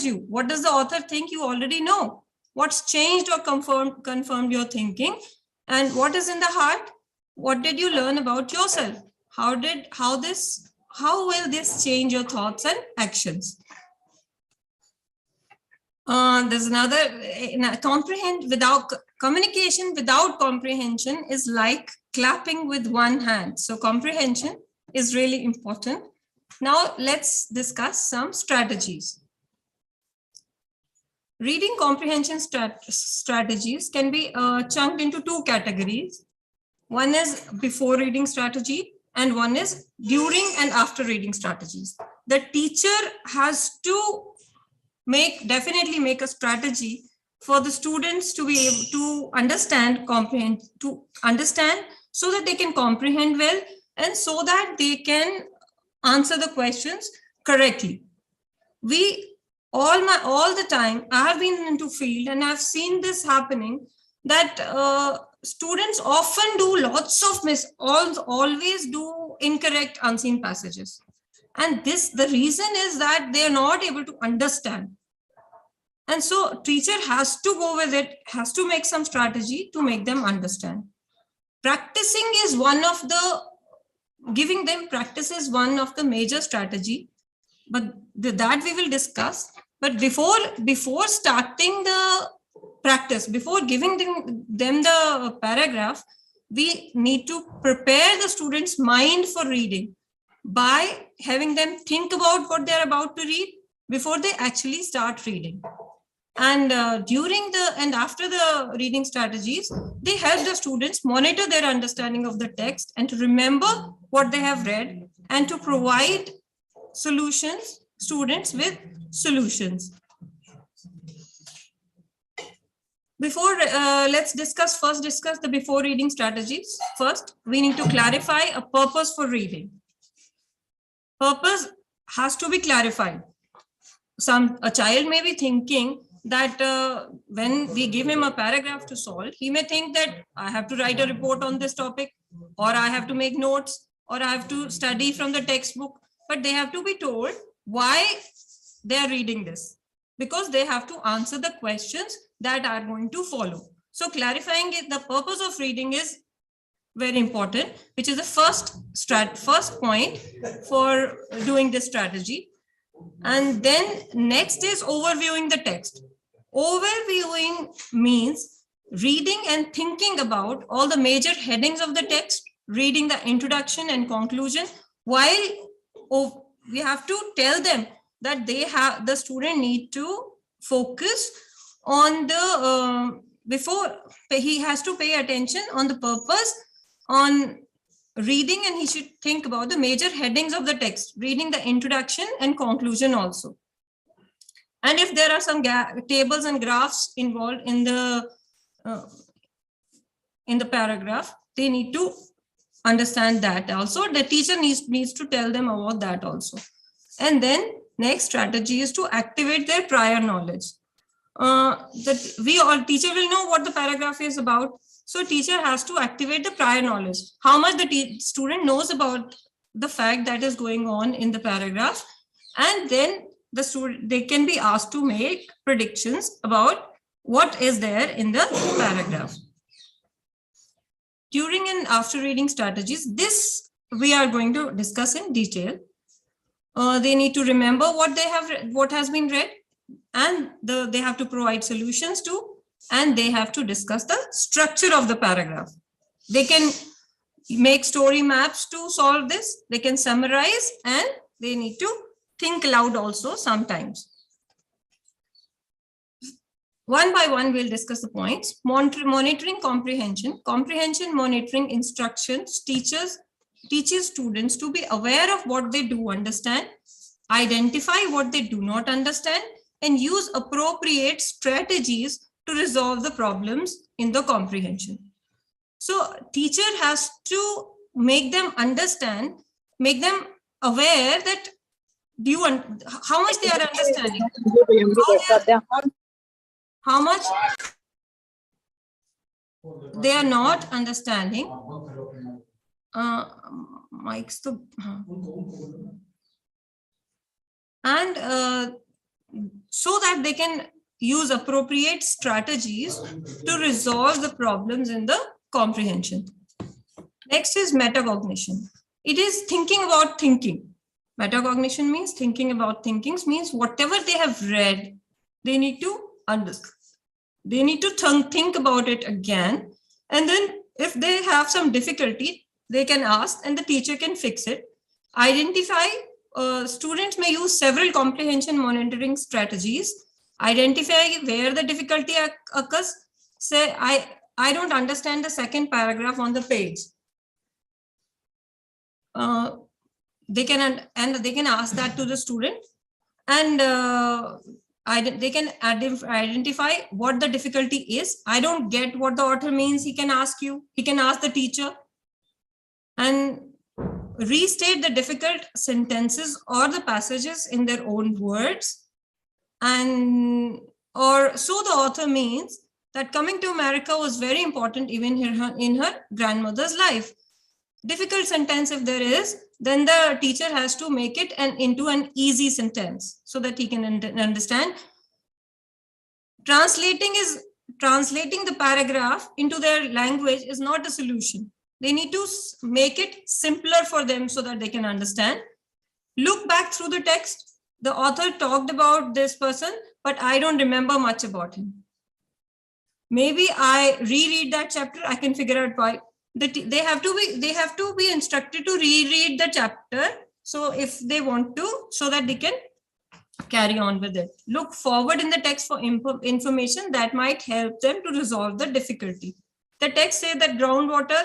you? What does the author think you already know? What's changed or confirmed your thinking? And what is in the heart? What did you learn about yourself? How will this change your thoughts and actions? There's another, communication without comprehension is like clapping with one hand. So comprehension is really important. Now let's discuss some strategies. Reading comprehension strategies can be chunked into 2 categories. One is before reading strategy and one is during and after reading strategies. The teacher has to definitely make a strategy for the students to be able to understand so that they can comprehend well and so that they can answer the questions correctly. All the time, I have been into field and I've seen this happening that students often do always do incorrect unseen passages. And the reason is that they are not able to understand. And so teacher has to go with it, has to make some strategy to make them understand. Giving them practice is one of the major strategy, but that we will discuss. But before starting the practice, before giving them the paragraph, we need to prepare the students' mind for reading by having them think about what they're about to read before they actually start reading. And during and after the reading strategies, they help the students monitor their understanding of the text and to remember what they have read and to provide students with solutions. Let's first discuss the before reading strategies. First, we need to clarify a purpose for reading. Purpose has to be clarified. A child may be thinking that when we give him a paragraph to solve, he may think that I have to write a report on this topic, or I have to make notes, or I have to study from the textbook, but they have to be told why they are reading this, because they have to answer the questions that are going to follow. So clarifying the purpose of reading is very important, which is the first point for doing this strategy. And then next is overviewing the text. Overviewing means reading and thinking about all the major headings of the text, reading the introduction and conclusion, while we have to tell them that the student need to focus on he has to pay attention on the purpose on reading, and he should think about the major headings of the text, reading the introduction and conclusion also. And if there are some tables and graphs involved in the paragraph, they need to understand that also. The teacher needs to tell them about that also. And then next strategy is to activate their prior knowledge. Teacher will know what the paragraph is about. So teacher has to activate the prior knowledge. How much the student knows about the fact that is going on in the paragraph. And then they can be asked to make predictions about what is there in the paragraph. During and after reading strategies, this we are going to discuss in detail. They need to remember what has been read, and they have to provide solutions to, and they have to discuss the structure of the paragraph. They can make story maps to solve this. They can summarize, and they need to think aloud also sometimes. One by one, we'll discuss the points. Monitoring comprehension. Comprehension monitoring instructions teaches students to be aware of what they do understand, identify what they do not understand, and use appropriate strategies to resolve the problems in the comprehension. So teacher has to make them understand, make them aware that how much they are understanding. How much they are not understanding. Mike's the and so that they can use appropriate strategies to resolve the problems in the comprehension. Next is metacognition. It is thinking about thinking. Metacognition means thinking about thinking, means whatever they have read, they need to understand. They need to think about it again. And then if they have some difficulty, they can ask and the teacher can fix it. Identify, students may use several comprehension monitoring strategies. Identify where the difficulty occurs. Say, I don't understand the second paragraph on the page. They can ask that to the student, and they can identify what the difficulty is. I don't get what the author means. He can ask you. He can ask the teacher, and restate the difficult sentences or the passages in their own words. And or so the author means that coming to America was very important even in her grandmother's life. Difficult sentence if there is, then the teacher has to make it into an easy sentence so that he can understand. Translating the paragraph into their language is not a solution. They need to make it simpler for them so that they can understand. Look back through the text. The author talked about this person, but I don't remember much about him. Maybe I reread that chapter, I can figure out why. They have to be instructed to reread the chapter. So if they want to, so that they can carry on with it. Look forward in the text for information that might help them to resolve the difficulty. The text says that groundwater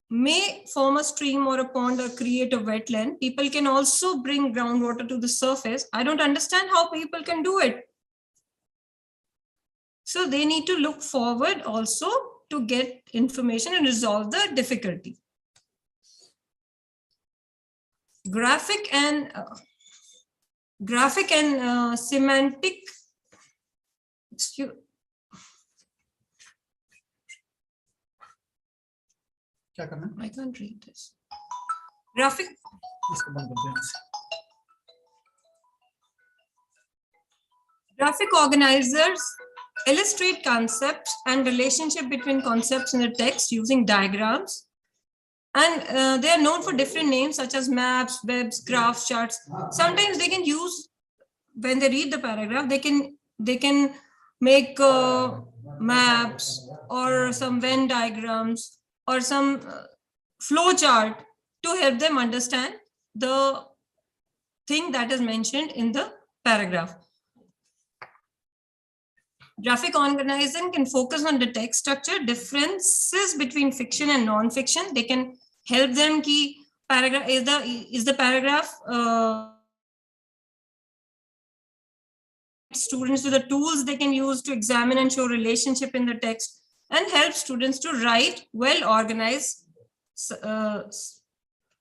may form a stream or a pond or create a wetland. People can also bring groundwater to the surface. I don't understand how people can do it. So they need to look forward also to get information and resolve the difficulty. Graphic and semantic. I can't read this. Graphic. Graphic organizers illustrate concepts and relationship between concepts in the text using diagrams. And they are known for different names such as maps, webs, graphs, charts. Sometimes they can use, when they read the paragraph, they can make maps or some Venn diagrams or some flow chart to help them understand the thing that is mentioned in the paragraph. Graphic organizing can focus on the text structure, differences between fiction and non-fiction. They can help them key paragraph is the paragraph students to the tools they can use to examine and show relationship in the text, and help students to write well-organized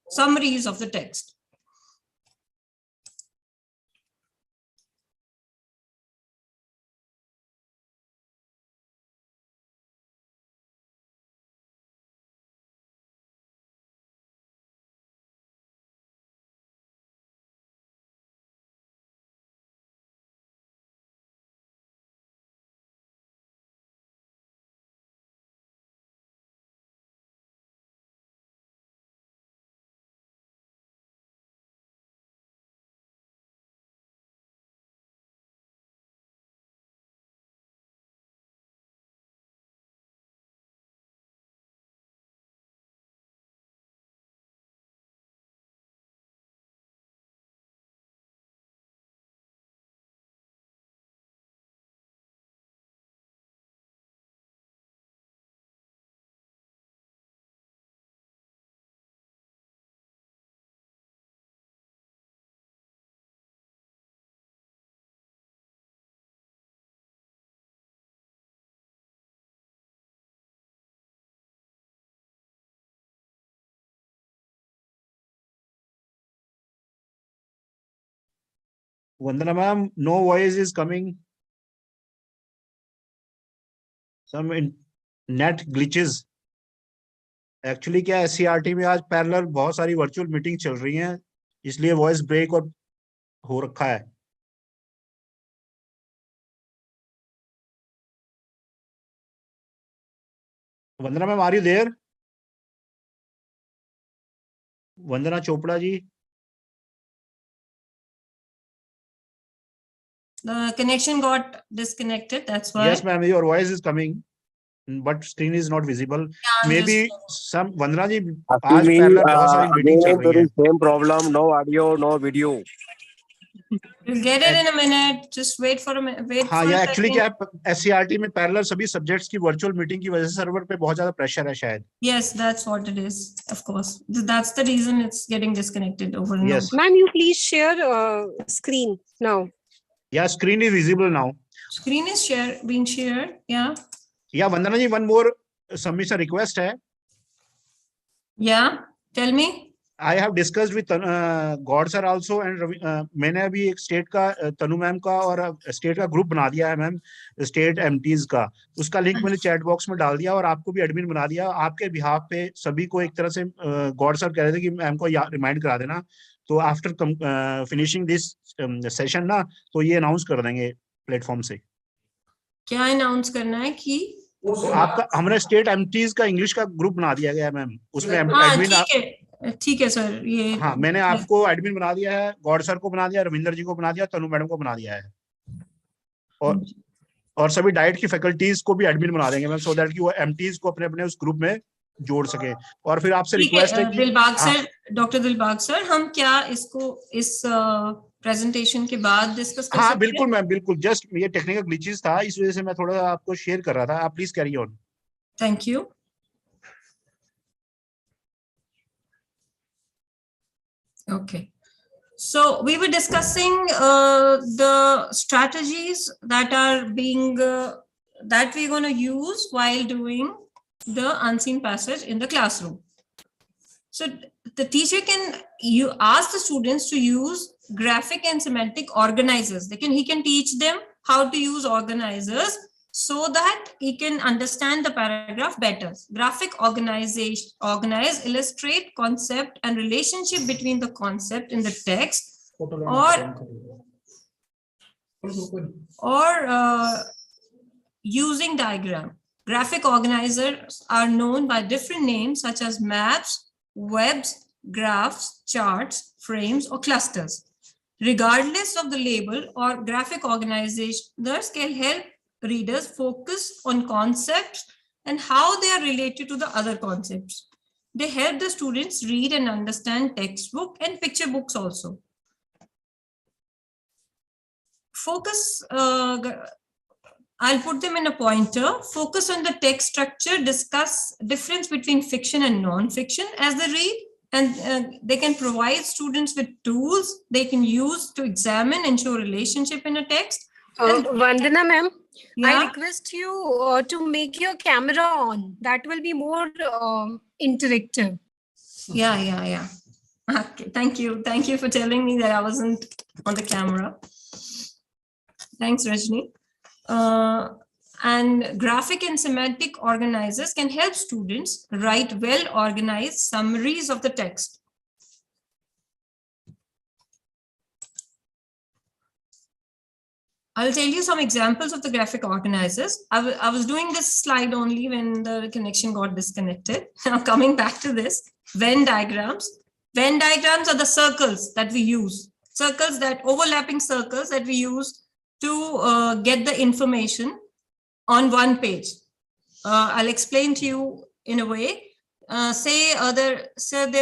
summaries of the text. Vandana ma'am, no voice is coming. Some net glitches. Actually क्या है, SCERT में आज parallel बहुत सारी virtual meeting चल रही हैं, इसलिए वॉइस ब्रेक और हो रखा है. Vandana ma'am, are you there? Vandana Chopra ji. The connection got disconnected. That's why. Yes, ma'am. Your voice is coming, but screen is not visible. Yeah, Maybe just- some Vandana ji, आज parallel बहुत सारी मीटिंग चल रही है. Same problem. No audio, no video. We'll get it in a minute. Just wait for a minute. Wait हाँ, for ये a actually second. क्या है, SCERT में पैरेलल सभी सब्जेक्ट्स की वर्चुअल मीटिंग की वजह से सर्वर पे बहुत ज्यादा प्रेशर है शायद. Yes, that's what it is. Of course, that's the reason it's getting disconnected over and Yes. over. Ma'am, you please share screen now. Yeah, screen is visible now. Screen is being shared. Yeah. Yeah, Vandana ji, one more submission request है. Yeah. Tell me. I have discussed with Gaur sir also and मैंने अभी एक state का तनु ma'am का और state का group बना दिया है मैम, स्टेट एमटीज का. उसका लिंक मैंने चैट बॉक्स में डाल दिया और आपको भी एडमिन बना दिया. आपके बिहाफ पे सभी को एक तरह से गौड़ सर कह रहे थे कि मैम को रिमाइंड करा देना. तो आफ्टर फिनिशिंग दिस सेशन ना, तो ये अनाउंस कर देंगे प्लेटफॉर्म से. क्या अनाउंस करना है कि आपका हमने स्टेट एमटीज का इंग्लिश का ग्रुप बना दिया गया है मैम, उसमें एडमिन. ठीक है सर. ये हाँ, मैंने आपको एडमिन बना दिया है, गौड़ सर को बना दिया, रविंदर जी को बना दिया, तनु मैडम को बना दिया है, और सभी डाइट की फैकल्टीज को भी एडमिन बना देंगे मैम, सो दैट कि वो एमटीज को अपने अपने उस ग्रुप में जोड़ सके. और फिर आपसे रिक्वेस्ट है कि Dilbag sir, doctor Dilbag sir, हम क्या इसको इस प्रेजेंटेशन के बाद डिस्कस कर सकते हैं? हाँ बिल्कुल मैम, बिल्कुल. जस्ट ये टेक्निकल ग्लिचेस था, इस वजह से मैं थोड़ा आपको शेयर कर रहा था. आप please carry on. Thank you. Okay, so we were discussing the strategies that are being that we're going to use while doing the unseen passage in the classroom. So the teacher can ask the students to use graphic and semantic organizers. He can teach them how to use organizers so that he can understand the paragraph better. Graphic organize, illustrate concept and relationship between the concept in the text, or using diagram. Graphic organizers are known by different names such as maps, webs, graphs, charts, frames, or clusters. Regardless of the label, or graphic organizers can help readers focus on concepts and how they are related to the other concepts. They help the students read and understand textbook and picture books also. Focus, I'll put them in a pointer. Focus on the text structure, discuss difference between fiction and non-fiction as they read, and they can provide students with tools they can use to examine and show relationship in a text. Vandana ma'am, Yeah. I request you to make your camera on. That will be more interactive. Yeah. Okay, thank you. Thank you for telling me that I wasn't on the camera. Thanks, Rajni. And graphic and semantic organizers can help students write well-organized summaries of the text. I'll tell you some examples of the graphic organizers. I was doing this slide only when the connection got disconnected. Now coming back to this, Venn diagrams. Venn diagrams are the circles that we use. Overlapping circles that we use to get the information on one page. I'll explain to you in a way. Say there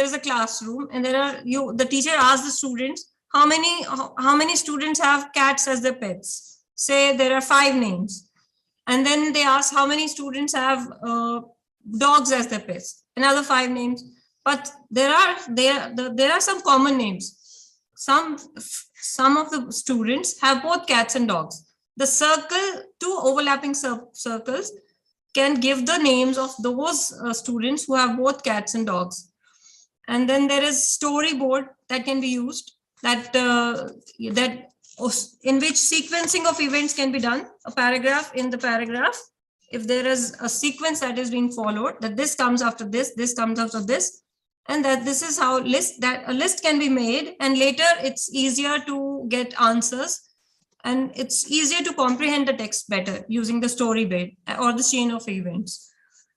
is a classroom and the teacher asks the students, how many students have cats as their pets? Say there are 5 names. And then they ask how many students have dogs as their pets. Another 5 names. But there are some common names. Some of the students have both cats and dogs. The two overlapping circles can give the names of those students who have both cats and dogs. And then there is storyboard that can be used, that in which sequencing of events can be done, a paragraph in the paragraph. If there is a sequence that is being followed, that this comes after this comes after this, and that this is how a list can be made, and later it's easier to get answers and it's easier to comprehend the text better using the story bed or the chain of events.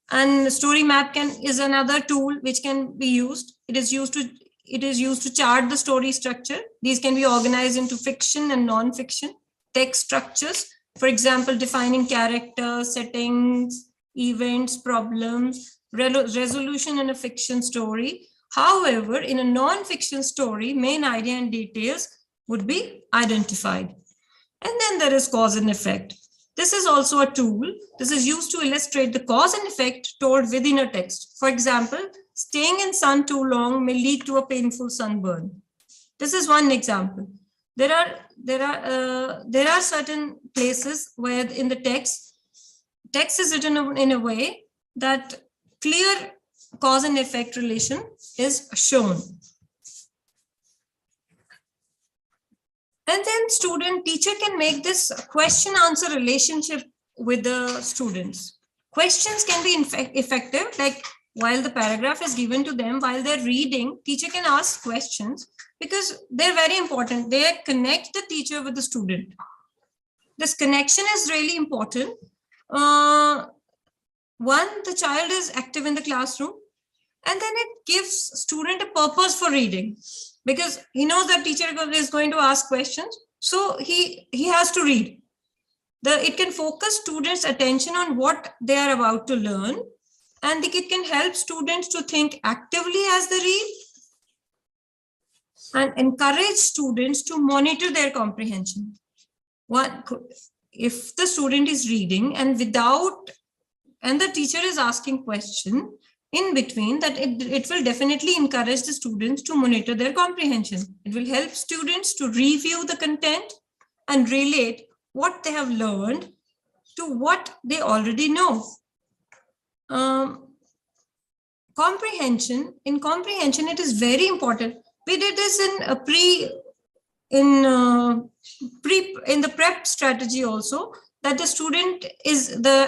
And story map is another tool which can be used. It is used to chart the story structure. These can be organized into fiction and non-fiction text structures. For example, defining characters, settings, events, problems, resolution in a fiction story. However, in a non-fiction story, main idea and details would be identified. And then there is cause and effect. This is also a tool. This is used to illustrate the cause and effect told within a text. For example, staying in sun too long may lead to a painful sunburn. This is one example. There are certain places where in the text is written in a way that clear cause and effect relation is shown. And then teacher can make this question answer relationship with the students. Questions can be effective, like while the paragraph is given to them, while they're reading, teacher can ask questions because they're very important. They connect the teacher with the student. This connection is really important. One, the child is active in the classroom, and then it gives student a purpose for reading, because he knows that teacher is going to ask questions. So he has to read. It can focus students' attention on what they are about to learn, and it can help students to think actively as they read and encourage students to monitor their comprehension. If the student is reading and the teacher is asking question in between, that it will definitely encourage the students to monitor their comprehension. It will help students to review the content and relate what they have learned to what they already know. Comprehension, it is very important. We did this in the prep strategy also, that the student is the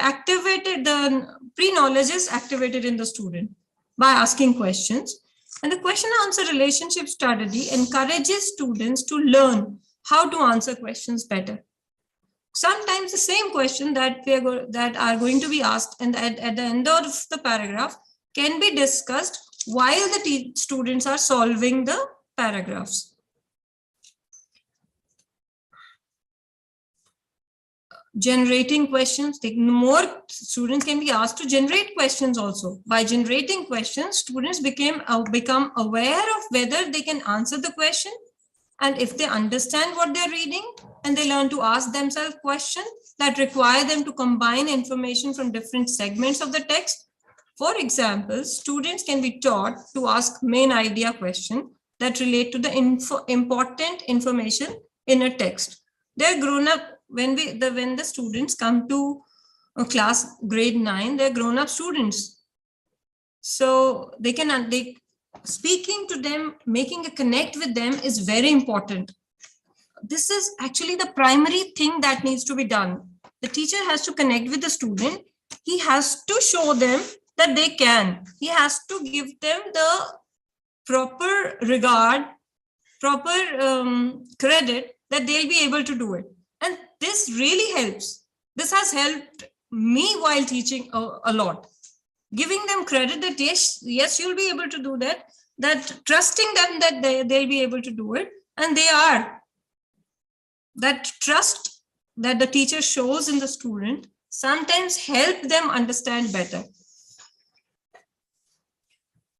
pre-knowledge is activated in the student by asking questions. And the question answer relationship strategy encourages students to learn how to answer questions better. Sometimes the same question that are going to be asked and at the end of the paragraph can be discussed while the students are solving the paragraphs. Generating questions, more students can be asked to generate questions also. By generating questions, students become aware of whether they can answer the question, and if they understand what they're reading, and they learn to ask themselves questions that require them to combine information from different segments of the text. For example, students can be taught to ask main idea questions that relate to the important information in a text. They're grown up. When the students come to a class grade 9, they're grown-up students. So speaking to them, making a connect with them is very important. This is actually the primary thing that needs to be done. The teacher has to connect with the student. He has to show them that they can. He has to give them the proper regard, proper credit that they'll be able to do it. And this really helps. This has helped me while teaching a lot. Giving them credit that yes, you'll be able to do that trusting them that they'll be able to do it, and they are. That trust that the teacher shows in the student sometimes help them understand better.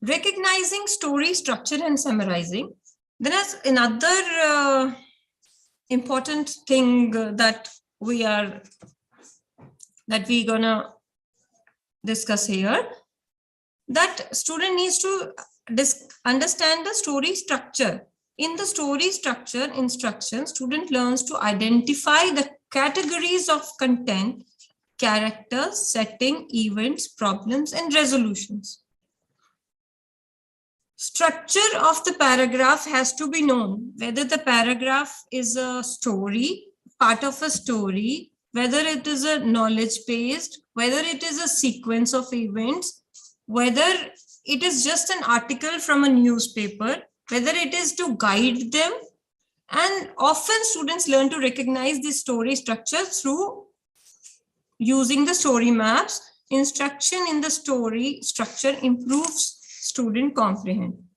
Recognizing story structure and summarizing. Then as another important thing that we're gonna discuss here, that student needs to understand the story structure. In the story structure instruction, student learns to identify the categories of content, characters, setting, events, problems, and resolutions. Structure of the paragraph has to be known, whether the paragraph is a story, part of a story, whether it is a knowledge based, whether it is a sequence of events, whether it is just an article from a newspaper, whether it is to guide them. And often students learn to recognize the story structure through using the story maps. Instruction in the story structure improves student comprehension.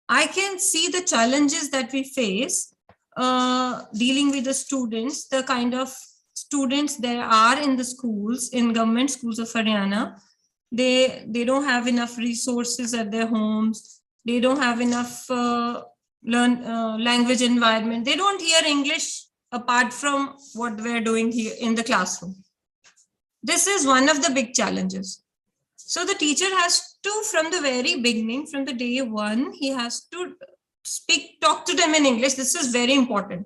I can see the challenges that we face dealing with the students, the kind of students there are in the schools, in government schools of Haryana. They don't have enough resources at their homes. They don't have enough language environment. They don't hear English apart from what we're doing here in the classroom. This is one of the big challenges. So the teacher has to, from the very beginning, from the day one, he has to talk to them in English. This is very important.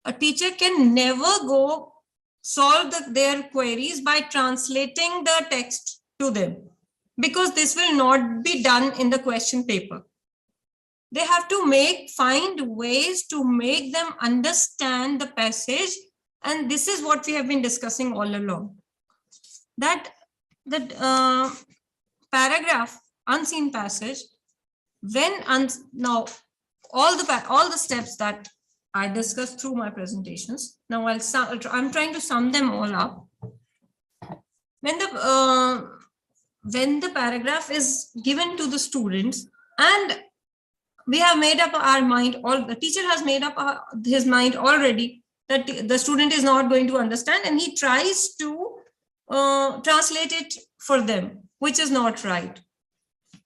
A teacher can never go solve their queries by translating the text to them, because this will not be done in the question paper. They have to find ways to make them understand the passage. And this is what we have been discussing all along. That paragraph, unseen passage, now all the steps that I discussed through my presentations. Now I'm trying to sum them all up. When the paragraph is given to the students, and we have made up our mind, the teacher has made up his mind already that the student is not going to understand, and he tries to translate it for them, which is not right.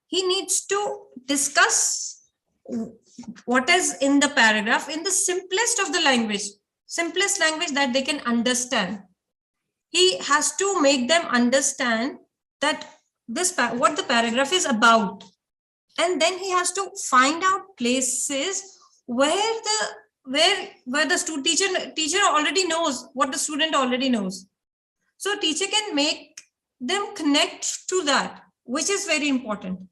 He needs to discuss what is in the paragraph in the simplest of the simplest language that they can understand. He has to make them understand that what the paragraph is about. And then he has to find out places where the teacher already knows what the student already knows. So teacher can make them connect to that, which is very important.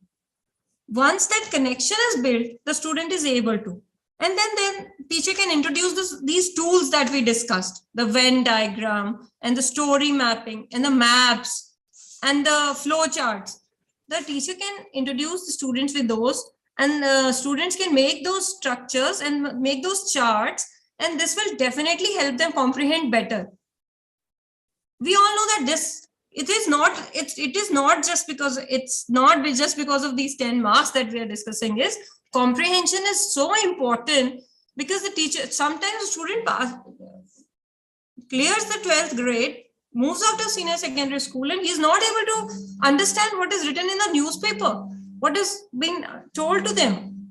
Once that connection is built, the student is able to. And then teacher can introduce these tools that we discussed, the Venn diagram and the story mapping and the maps and the flow charts. The teacher can introduce the students with those, and students can make those structures and make those charts, and this will definitely help them comprehend better. We all know that it is not just because of these 10 marks that we are discussing. Is comprehension is so important, because the teacher, sometimes the student clears the 12th grade, moves out of senior secondary school, and he is not able to understand what is written in the newspaper, what is being told to them.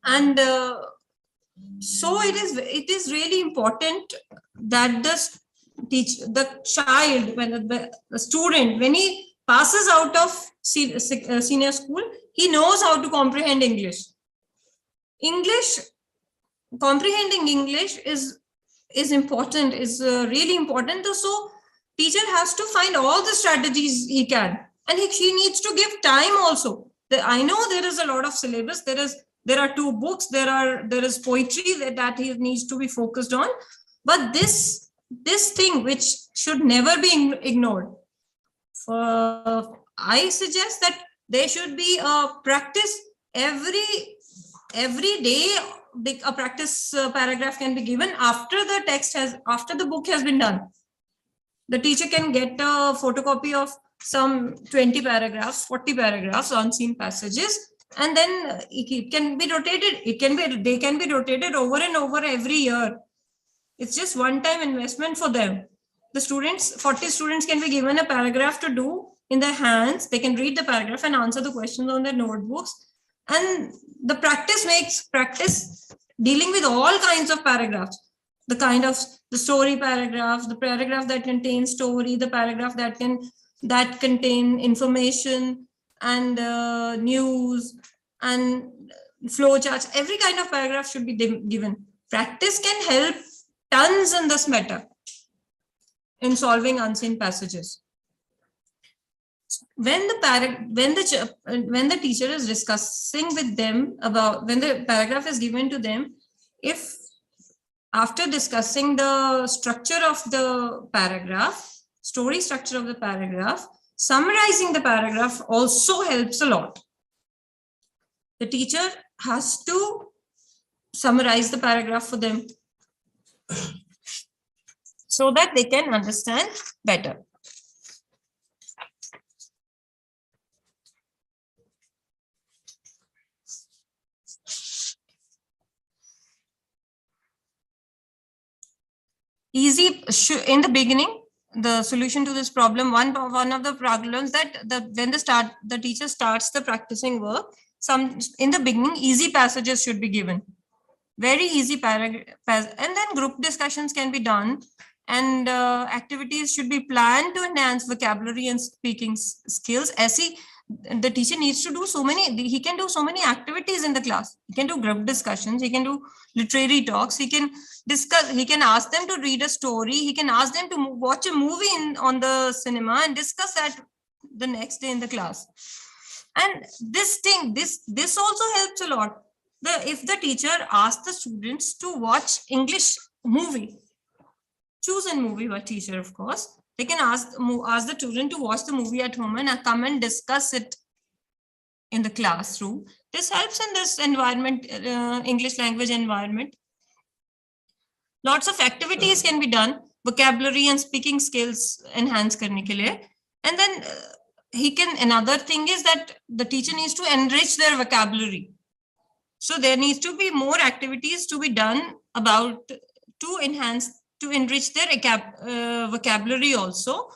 And so it is really important that the child, when the student, when he passes out of senior school, he knows how to comprehend English. Comprehending English is important, is really important. So teacher has to find all the strategies he can, and he needs to give time also. I know there is a lot of syllabus. There are 2 books. There is poetry that he needs to be focused on. But this thing which should never be ignored. I suggest that there should be a practice every day. A practice paragraph can be given after the book has been done. The teacher can get a photocopy of some 20 paragraphs, 40 paragraphs, unseen passages, and then it can be rotated. They can be rotated over and over every year. It's just one-time investment for them. The students, 40 students can be given a paragraph to do in their hands. They can read the paragraph and answer the questions on their notebooks. And the practice makes practice dealing with all kinds of paragraphs. The story paragraph, the paragraph that contains story, the paragraph that contain information and news and flow charts. Every kind of paragraph should be given. Practice can help tons in this matter in solving unseen passages. when the teacher is discussing with them about, when the paragraph is given to them, if after discussing the structure of the paragraph, story structure of the paragraph, summarizing the paragraph also helps a lot. The teacher has to summarize the paragraph for them so that they can understand better. Easy in the beginning, the solution to this problem, one of the problems that when the teacher starts the practicing work, in the beginning easy passages should be given, very easy paragraph, and then group discussions can be done, and activities should be planned to enhance vocabulary and speaking skills. The teacher needs to do he can do so many activities in the class. He can do group discussions, he can do literary talks, he can ask them to read a story, he can ask them to watch a movie on the cinema and discuss that the next day in the class. And this also helps a lot. If the teacher asks the students to watch English movie, choose a movie by teacher, of course, they can ask the children to watch the movie at home and come and discuss it in the classroom. This helps in this environment, English language environment. Lots of activities can be done, vocabulary and speaking skills enhance karne ke liye. And then another thing is that the teacher needs to enrich their vocabulary. So there needs to be more activities to be done to enrich their vocabulary also.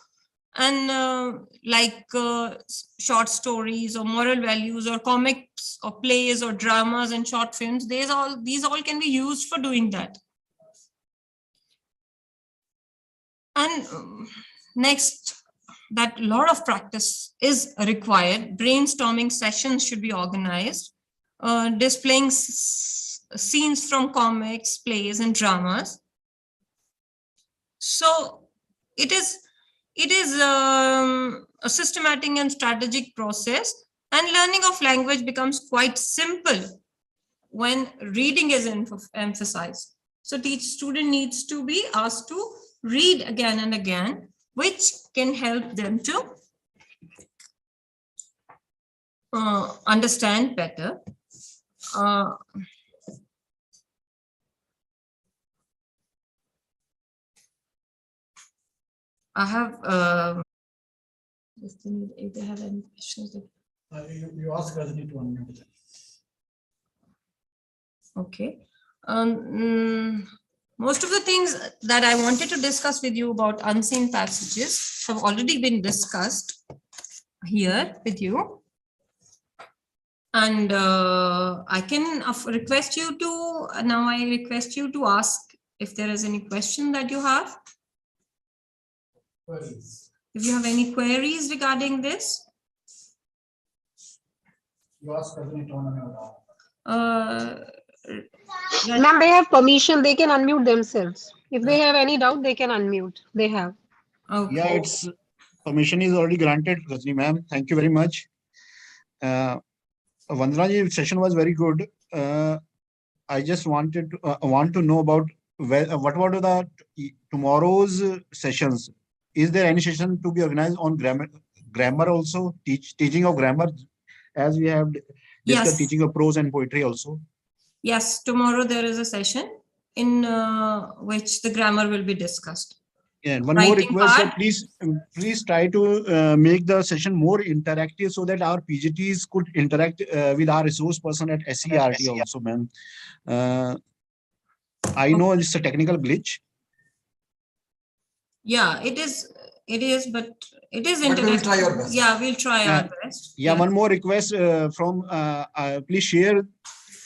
And like short stories or moral values or comics or plays or dramas and short films, these all can be used for doing that. And next, that a lot of practice is required. Brainstorming sessions should be organized, displaying scenes from comics, plays, and dramas. So it is a systematic and strategic process, and learning of language becomes quite simple when reading is emphasized. So student needs to be asked to read again and again, which can help them to understand better. I have if they have any questions. You ask Rajni to unmute. Okay. Most of the things that I wanted to discuss with you about unseen passages have already been discussed here with you. And I can request you to ask if there is any question that you have. Queries. If you have any queries regarding this. You ask Rajni to Ma'am, they have permission, they can unmute themselves. If they have any doubt, they can unmute. They have. Okay. Yeah, it's permission is already granted, Rajni ma'am. Thank you very much. Vandanaji, session was very good. I just want to know about what were the tomorrow's sessions. Is there any session to be organized on grammar also, teaching of grammar, as we have discussed? Yes. Teaching of prose and poetry also? Yes, tomorrow there is a session in which the grammar will be discussed. Yeah, and one more request, please try to make the session more interactive so that our PGTs could interact with our resource person at SCERT also, ma'am. I know it's a technical glitch. Yeah, it is, but it is interactive. We'll try our best. Yeah, we'll try our best. Yeah, one more request from please share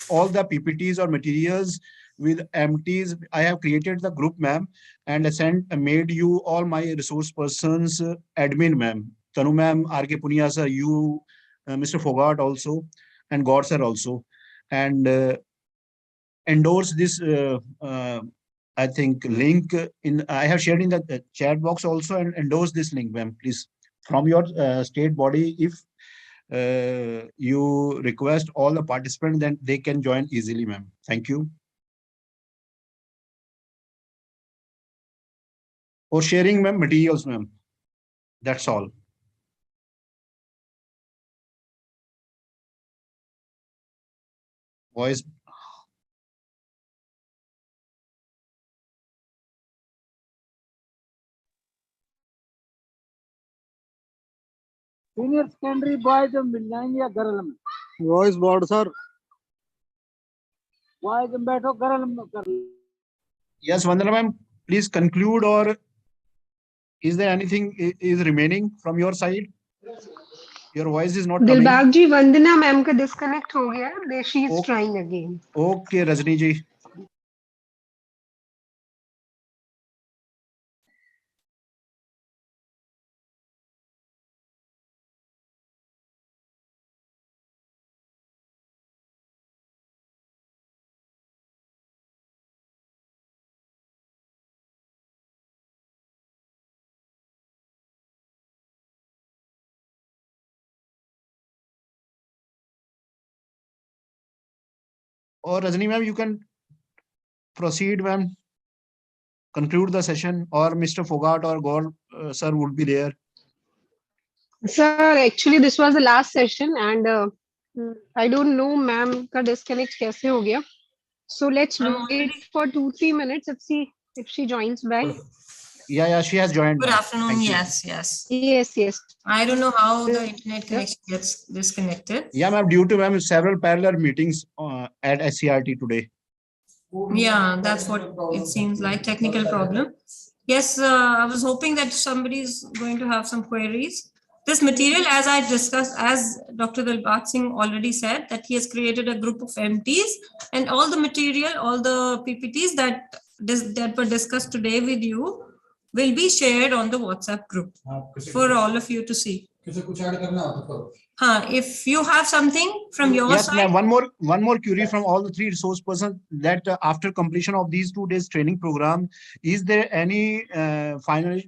all the PPTs or materials with MTs. I have created the group, ma'am, and made you all my resource persons admin, ma'am. Tanu ma'am, RK Punia sir, you, Mr. Phogat also, and God sir also, and endorse this. I think link I have shared in the chat box also, and endorse this link, ma'am, please. from your state body. If you request all the participants, then they can join easily, ma'am. Thank you. For sharing, ma'am, materials, ma'am. That's all. Voice. Senior secondary boys में मिल जाएंगे या girl में? Voice board sir, boys में बैठो, girl में कर। Yes, Vandana ma'am, please conclude, or is there anything is remaining from your side? Your voice is not coming. Dilbag ji, Vandana ma'am का disconnect हो गया. She is trying again. Okay, Rajni ji. Or Rajni ma'am, you can proceed, ma'am. Conclude the session, or Mr. Phogat or Gaur sir would be there. Sir, actually this was the last session, and I don't know ma'am का disconnect कैसे हो गया. So let's wait for 2-3 minutes. Let's see if she joins back. Yeah, she has joined. Good afternoon. Yes. Yes. I don't know how the internet connection gets disconnected. Yeah, ma'am, due to ma'am several parallel meetings at SCERT today. Yeah, that's what it seems like, technical problem. Yes, I was hoping that somebody is going to have some queries. This material, as I discussed, as Dr. Dilbag Singh already said, that he has created a group of MTs, and all the material, all the PPTs that were discussed today with you will be shared on the WhatsApp group for all of you to see. If you have something from your yes, side. One more query from all the three resource persons, that after completion of these 2 days training program, is there any final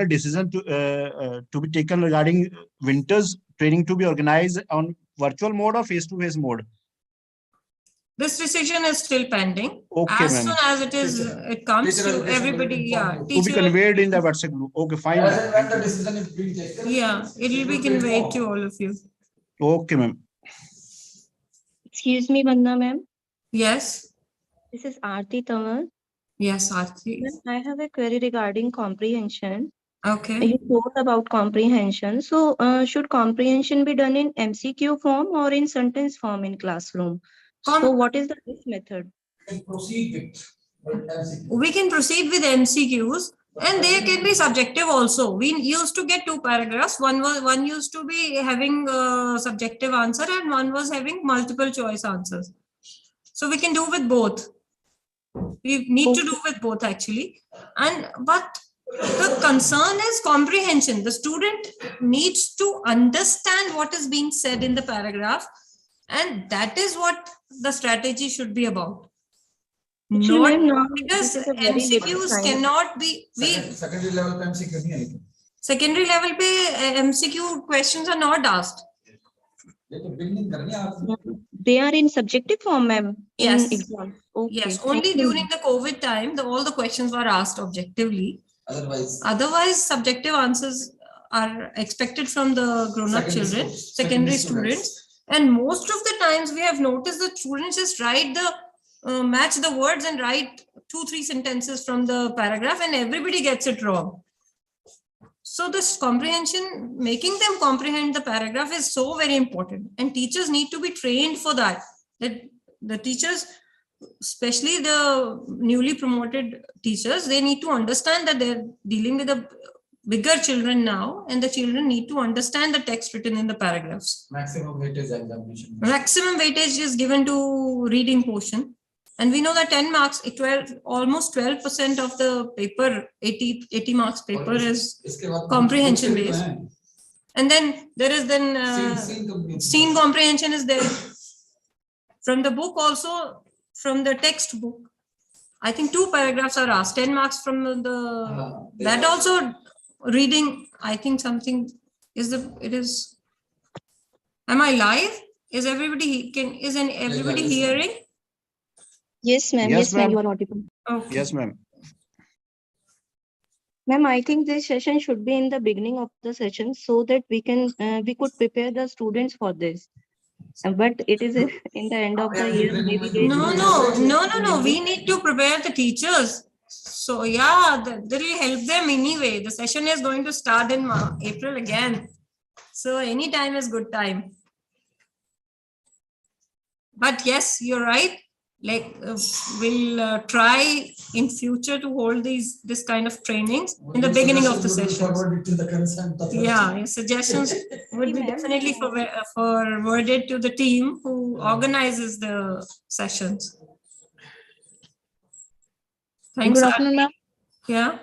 decision to be taken regarding winters training to be organized on virtual mode or face-to-face mode? This decision is still pending. Okay, as soon as it comes to everybody, to be conveyed in the WhatsApp group. Okay, fine. When the decision is being taken, it will be conveyed to all of you. Okay, ma'am. Excuse me, Vandana ma'am. Yes. This is Aarti Tamal. Yes, Aarti. I have a query regarding comprehension. Okay. You told about comprehension. So, should comprehension be done in MCQ form or in sentence form in classroom? So, what is the best method? We can proceed with MCQs, and they can be subjective also. We used to get 2 paragraphs. One used to be having a subjective answer, and one was having multiple choice answers. So we can do with both. We need to do with both actually. But the concern is comprehension. The student needs to understand what is being said in the paragraph, and that is what the strategy should be about. Because MCQs cannot be. Secondary level पे MCQ नहीं आएगी. Secondary level पे MCQ questions are not asked. They are in subjective form, ma'am. Yes. Exam. Okay. Yes. Only during the COVID time, all the questions were asked objectively. Otherwise, subjective answers are expected from the grown-up children, secondary students. And most of the times we have noticed the students just write match the words and write 2-3 sentences from the paragraph, and everybody gets it wrong. So this comprehension, making them comprehend the paragraph is so very important, and teachers need to be trained for that. That the teachers, especially the newly promoted teachers, they need to understand that they're dealing with the bigger children now, and the children need to understand the text written in the paragraphs. Maximum weightage examination. Maximum weightage is given to reading portion. And we know that 10 marks, almost 12% of the paper, 80 marks paper is comprehension based. And then there is scene comprehension is there. From the book also, from the textbook, I think 2 paragraphs are asked, 10 marks from that also reading, I think something It is, am I live? Is everybody, everybody hearing? Yes, ma'am. Yes, Yes, ma'am. ma'am. You are audible. Okay. Yes, ma'am. Ma'am, I think this session should be in the beginning of the session so that we could prepare the students for this. But it is in the end of the year. Maybe there is No. We need to prepare the teachers. So yeah, that will help them anyway. The session is going to start in April again. So any time is good time. But yes, you're right. Like we'll try in future to hold this kind of trainings in the beginning of the session. Yeah, your suggestions would be definitely forwarded to the team who organizes the sessions. Thanks. Good afternoon, ma'am. Yeah.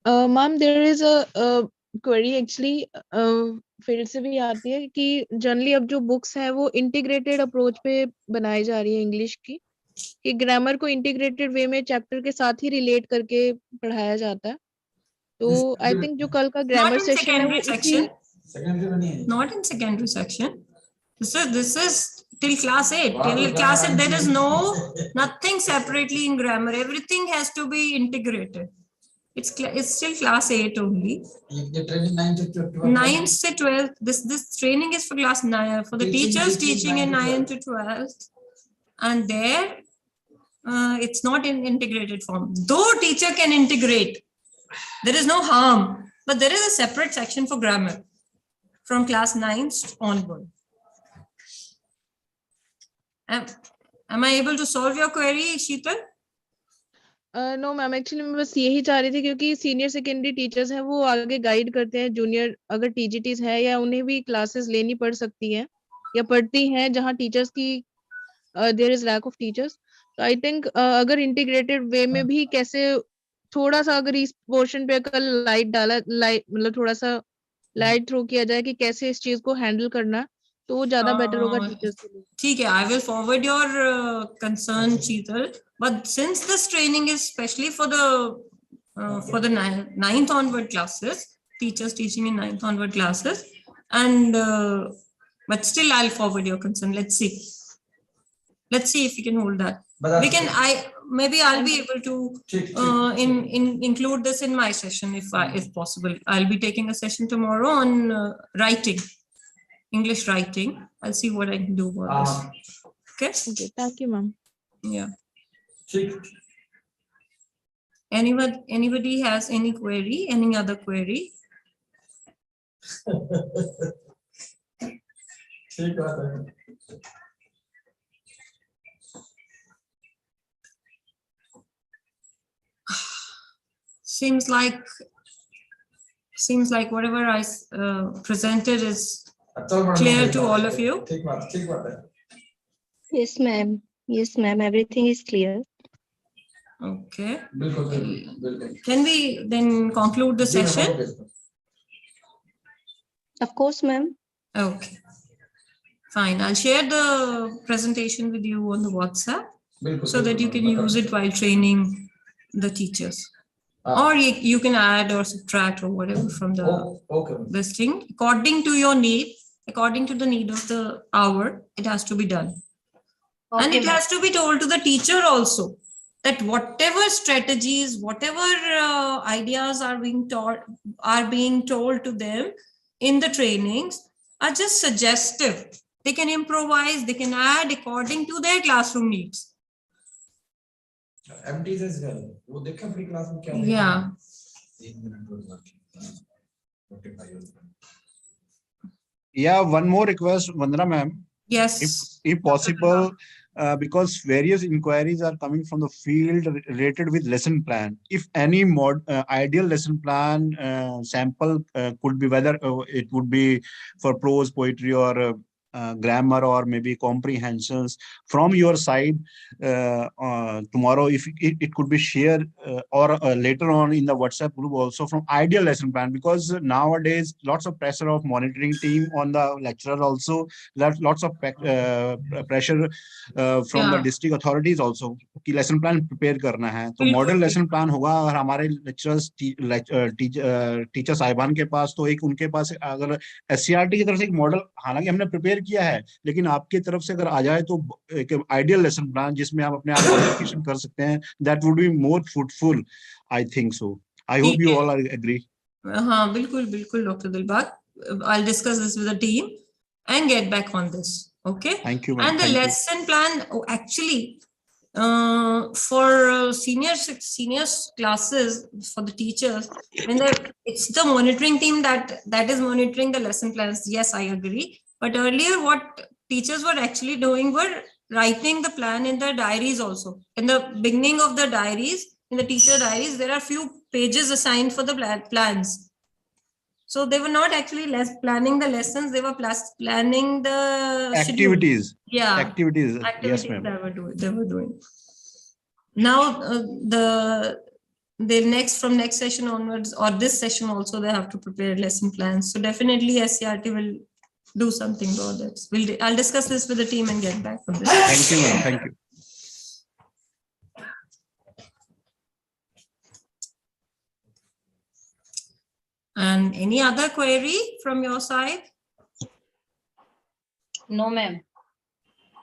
Ma'am, there is a query actually field से भी आती है कि generally अब जो books है वो integrated approach पे बनाई जा रही है इंग्लिश की, कि ग्रामर को इंटीग्रेटेड वे में चैप्टर के साथ ही रिलेट करके पढ़ाया जाता है. तो आई थिंक जो कल का ग्रामर सेक्शन है वो उसी Not in secondary section. This is till class 8. Till class 8, there is nothing separately in grammar. Everything has to be integrated. It's still class 8 only. The training 9 to 12. 9 to 12. This training is for class 9 for the teachers teaching in 9 to 12, and there it's not in integrated form. Though teacher can integrate, there is no harm. But there is a separate section for grammar from class 9 onward. Am I able to solve your query, Sheetal? No ma'am, actually मैं बस यही चाह रही थी क्योंकि senior secondary teachers हैं वो आगे गाइड करते हैं जूनियर, अगर टीजीटीज है या उन्हें भी क्लासेस लेनी पड़ सकती हैं या पढ़ती हैं जहां टीचर्स की there is lack of teachers. तो आई थिंक अगर इंटीग्रेटेड वे में भी कैसे थोड़ा सा अगर इस पोर्शन पे कल लाइट मतलब थोड़ा सा लाइट थ्रो किया जाए कि कैसे इस चीज को हैंडल करना, तो वो ज्यादा बेटर होगा टीचर्स के लिए. ठीक है, I will forward your concern, Sheetal. But since this training is especially for the ninth onward classes, teachers teaching in 9th onward classes, and but still I'll forward your concern. Let's see if we can hold that. Maybe I'll be able to include this in my session if possible. I'll be taking a session tomorrow on writing, English writing. I'll see what I can do about this. Okay, thank you, ma'am. Yeah. Anybody has any query? Any other query? Seems like whatever I presented is clear to all of you. Yes, ma'am. Yes, ma'am. Everything is clear. Okay. Can we then conclude the session? Of course, ma'am. Okay. Fine. I'll share the presentation with you on the WhatsApp so that you can use it while training the teachers. Or you can add or subtract or whatever from this thing according to your need, according to the need of the hour. It has to be done. Okay, and it has to be told to the teacher also that whatever strategies, whatever ideas are being told to them in the trainings are just suggestive. They can improvise, they can add according to their classroom needs. MTs as well. वो देखा अपनी class में क्या? Yeah. Yeah, one more request, Vandana ma'am. Yes. If possible, because various inquiries are coming from the field related with lesson plan. If any ideal lesson plan sample could be, whether it would be for prose, poetry, or grammar or maybe comprehensions from your side tomorrow, if it could be shared or later on in the WhatsApp group also from ideal lesson plan, because nowadays lots of pressure of monitoring team on the lecturer also, lots of pressure from the district authorities also कि lesson plan prepare करना है, तो model lesson plan होगा अगर हमारे lecturers teacher साहिबान के पास, तो एक उनके पास अगर SCERT की तरफ से एक मॉडल हालांकि हमने प्रिपेयर किया है, लेकिन आपकी तरफ से अगर आ जाए तो एक आइडियल लेसन प्लान जिसमें आप अपने आप मॉडिफिकेशन कर सकते हैं, that would be more fruitful, I think so. I hope you all agree. हाँ बिल्कुल बिल्कुल doctor Dilbag, I'll discuss this with the team and get back on this. Okay. Thank you. And the lesson plan, actually, for senior classes for the teachers, when it's the monitoring team that is monitoring the lesson plans. Yes, I agree. But earlier, what teachers were actually doing were writing the plan in their diaries also. In the beginning of the diaries, in the teacher diaries, there are few pages assigned for the plans. So they were not actually planning the lessons; they were planning the activities. Schedule. Yeah, activities. Yes, ma'am. They were doing. Now from next session onwards, or this session also, they have to prepare lesson plans. So definitely SCERT will do something about that. I'll discuss this with the team and get back on this. Thank you, ma'am. Thank you. And any other query from your side? No, ma'am.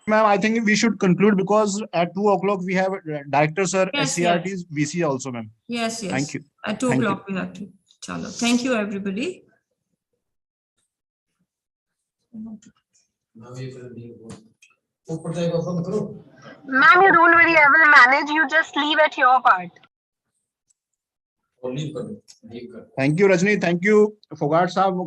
Ma'am, I think we should conclude because at 2 o'clock we have director sir, Yes, SCERT's VC also, ma'am. Yes, yes. Thank you. At 2 o'clock we have to. Chalo. Thank you, everybody. Now you can leave. ऊपर जाएगा बंद करो. Ma'am, you don't worry, I will manage. You just leave at your part. और leave कर दो. Thank you, Rajni. Thank you, Phogat sahab.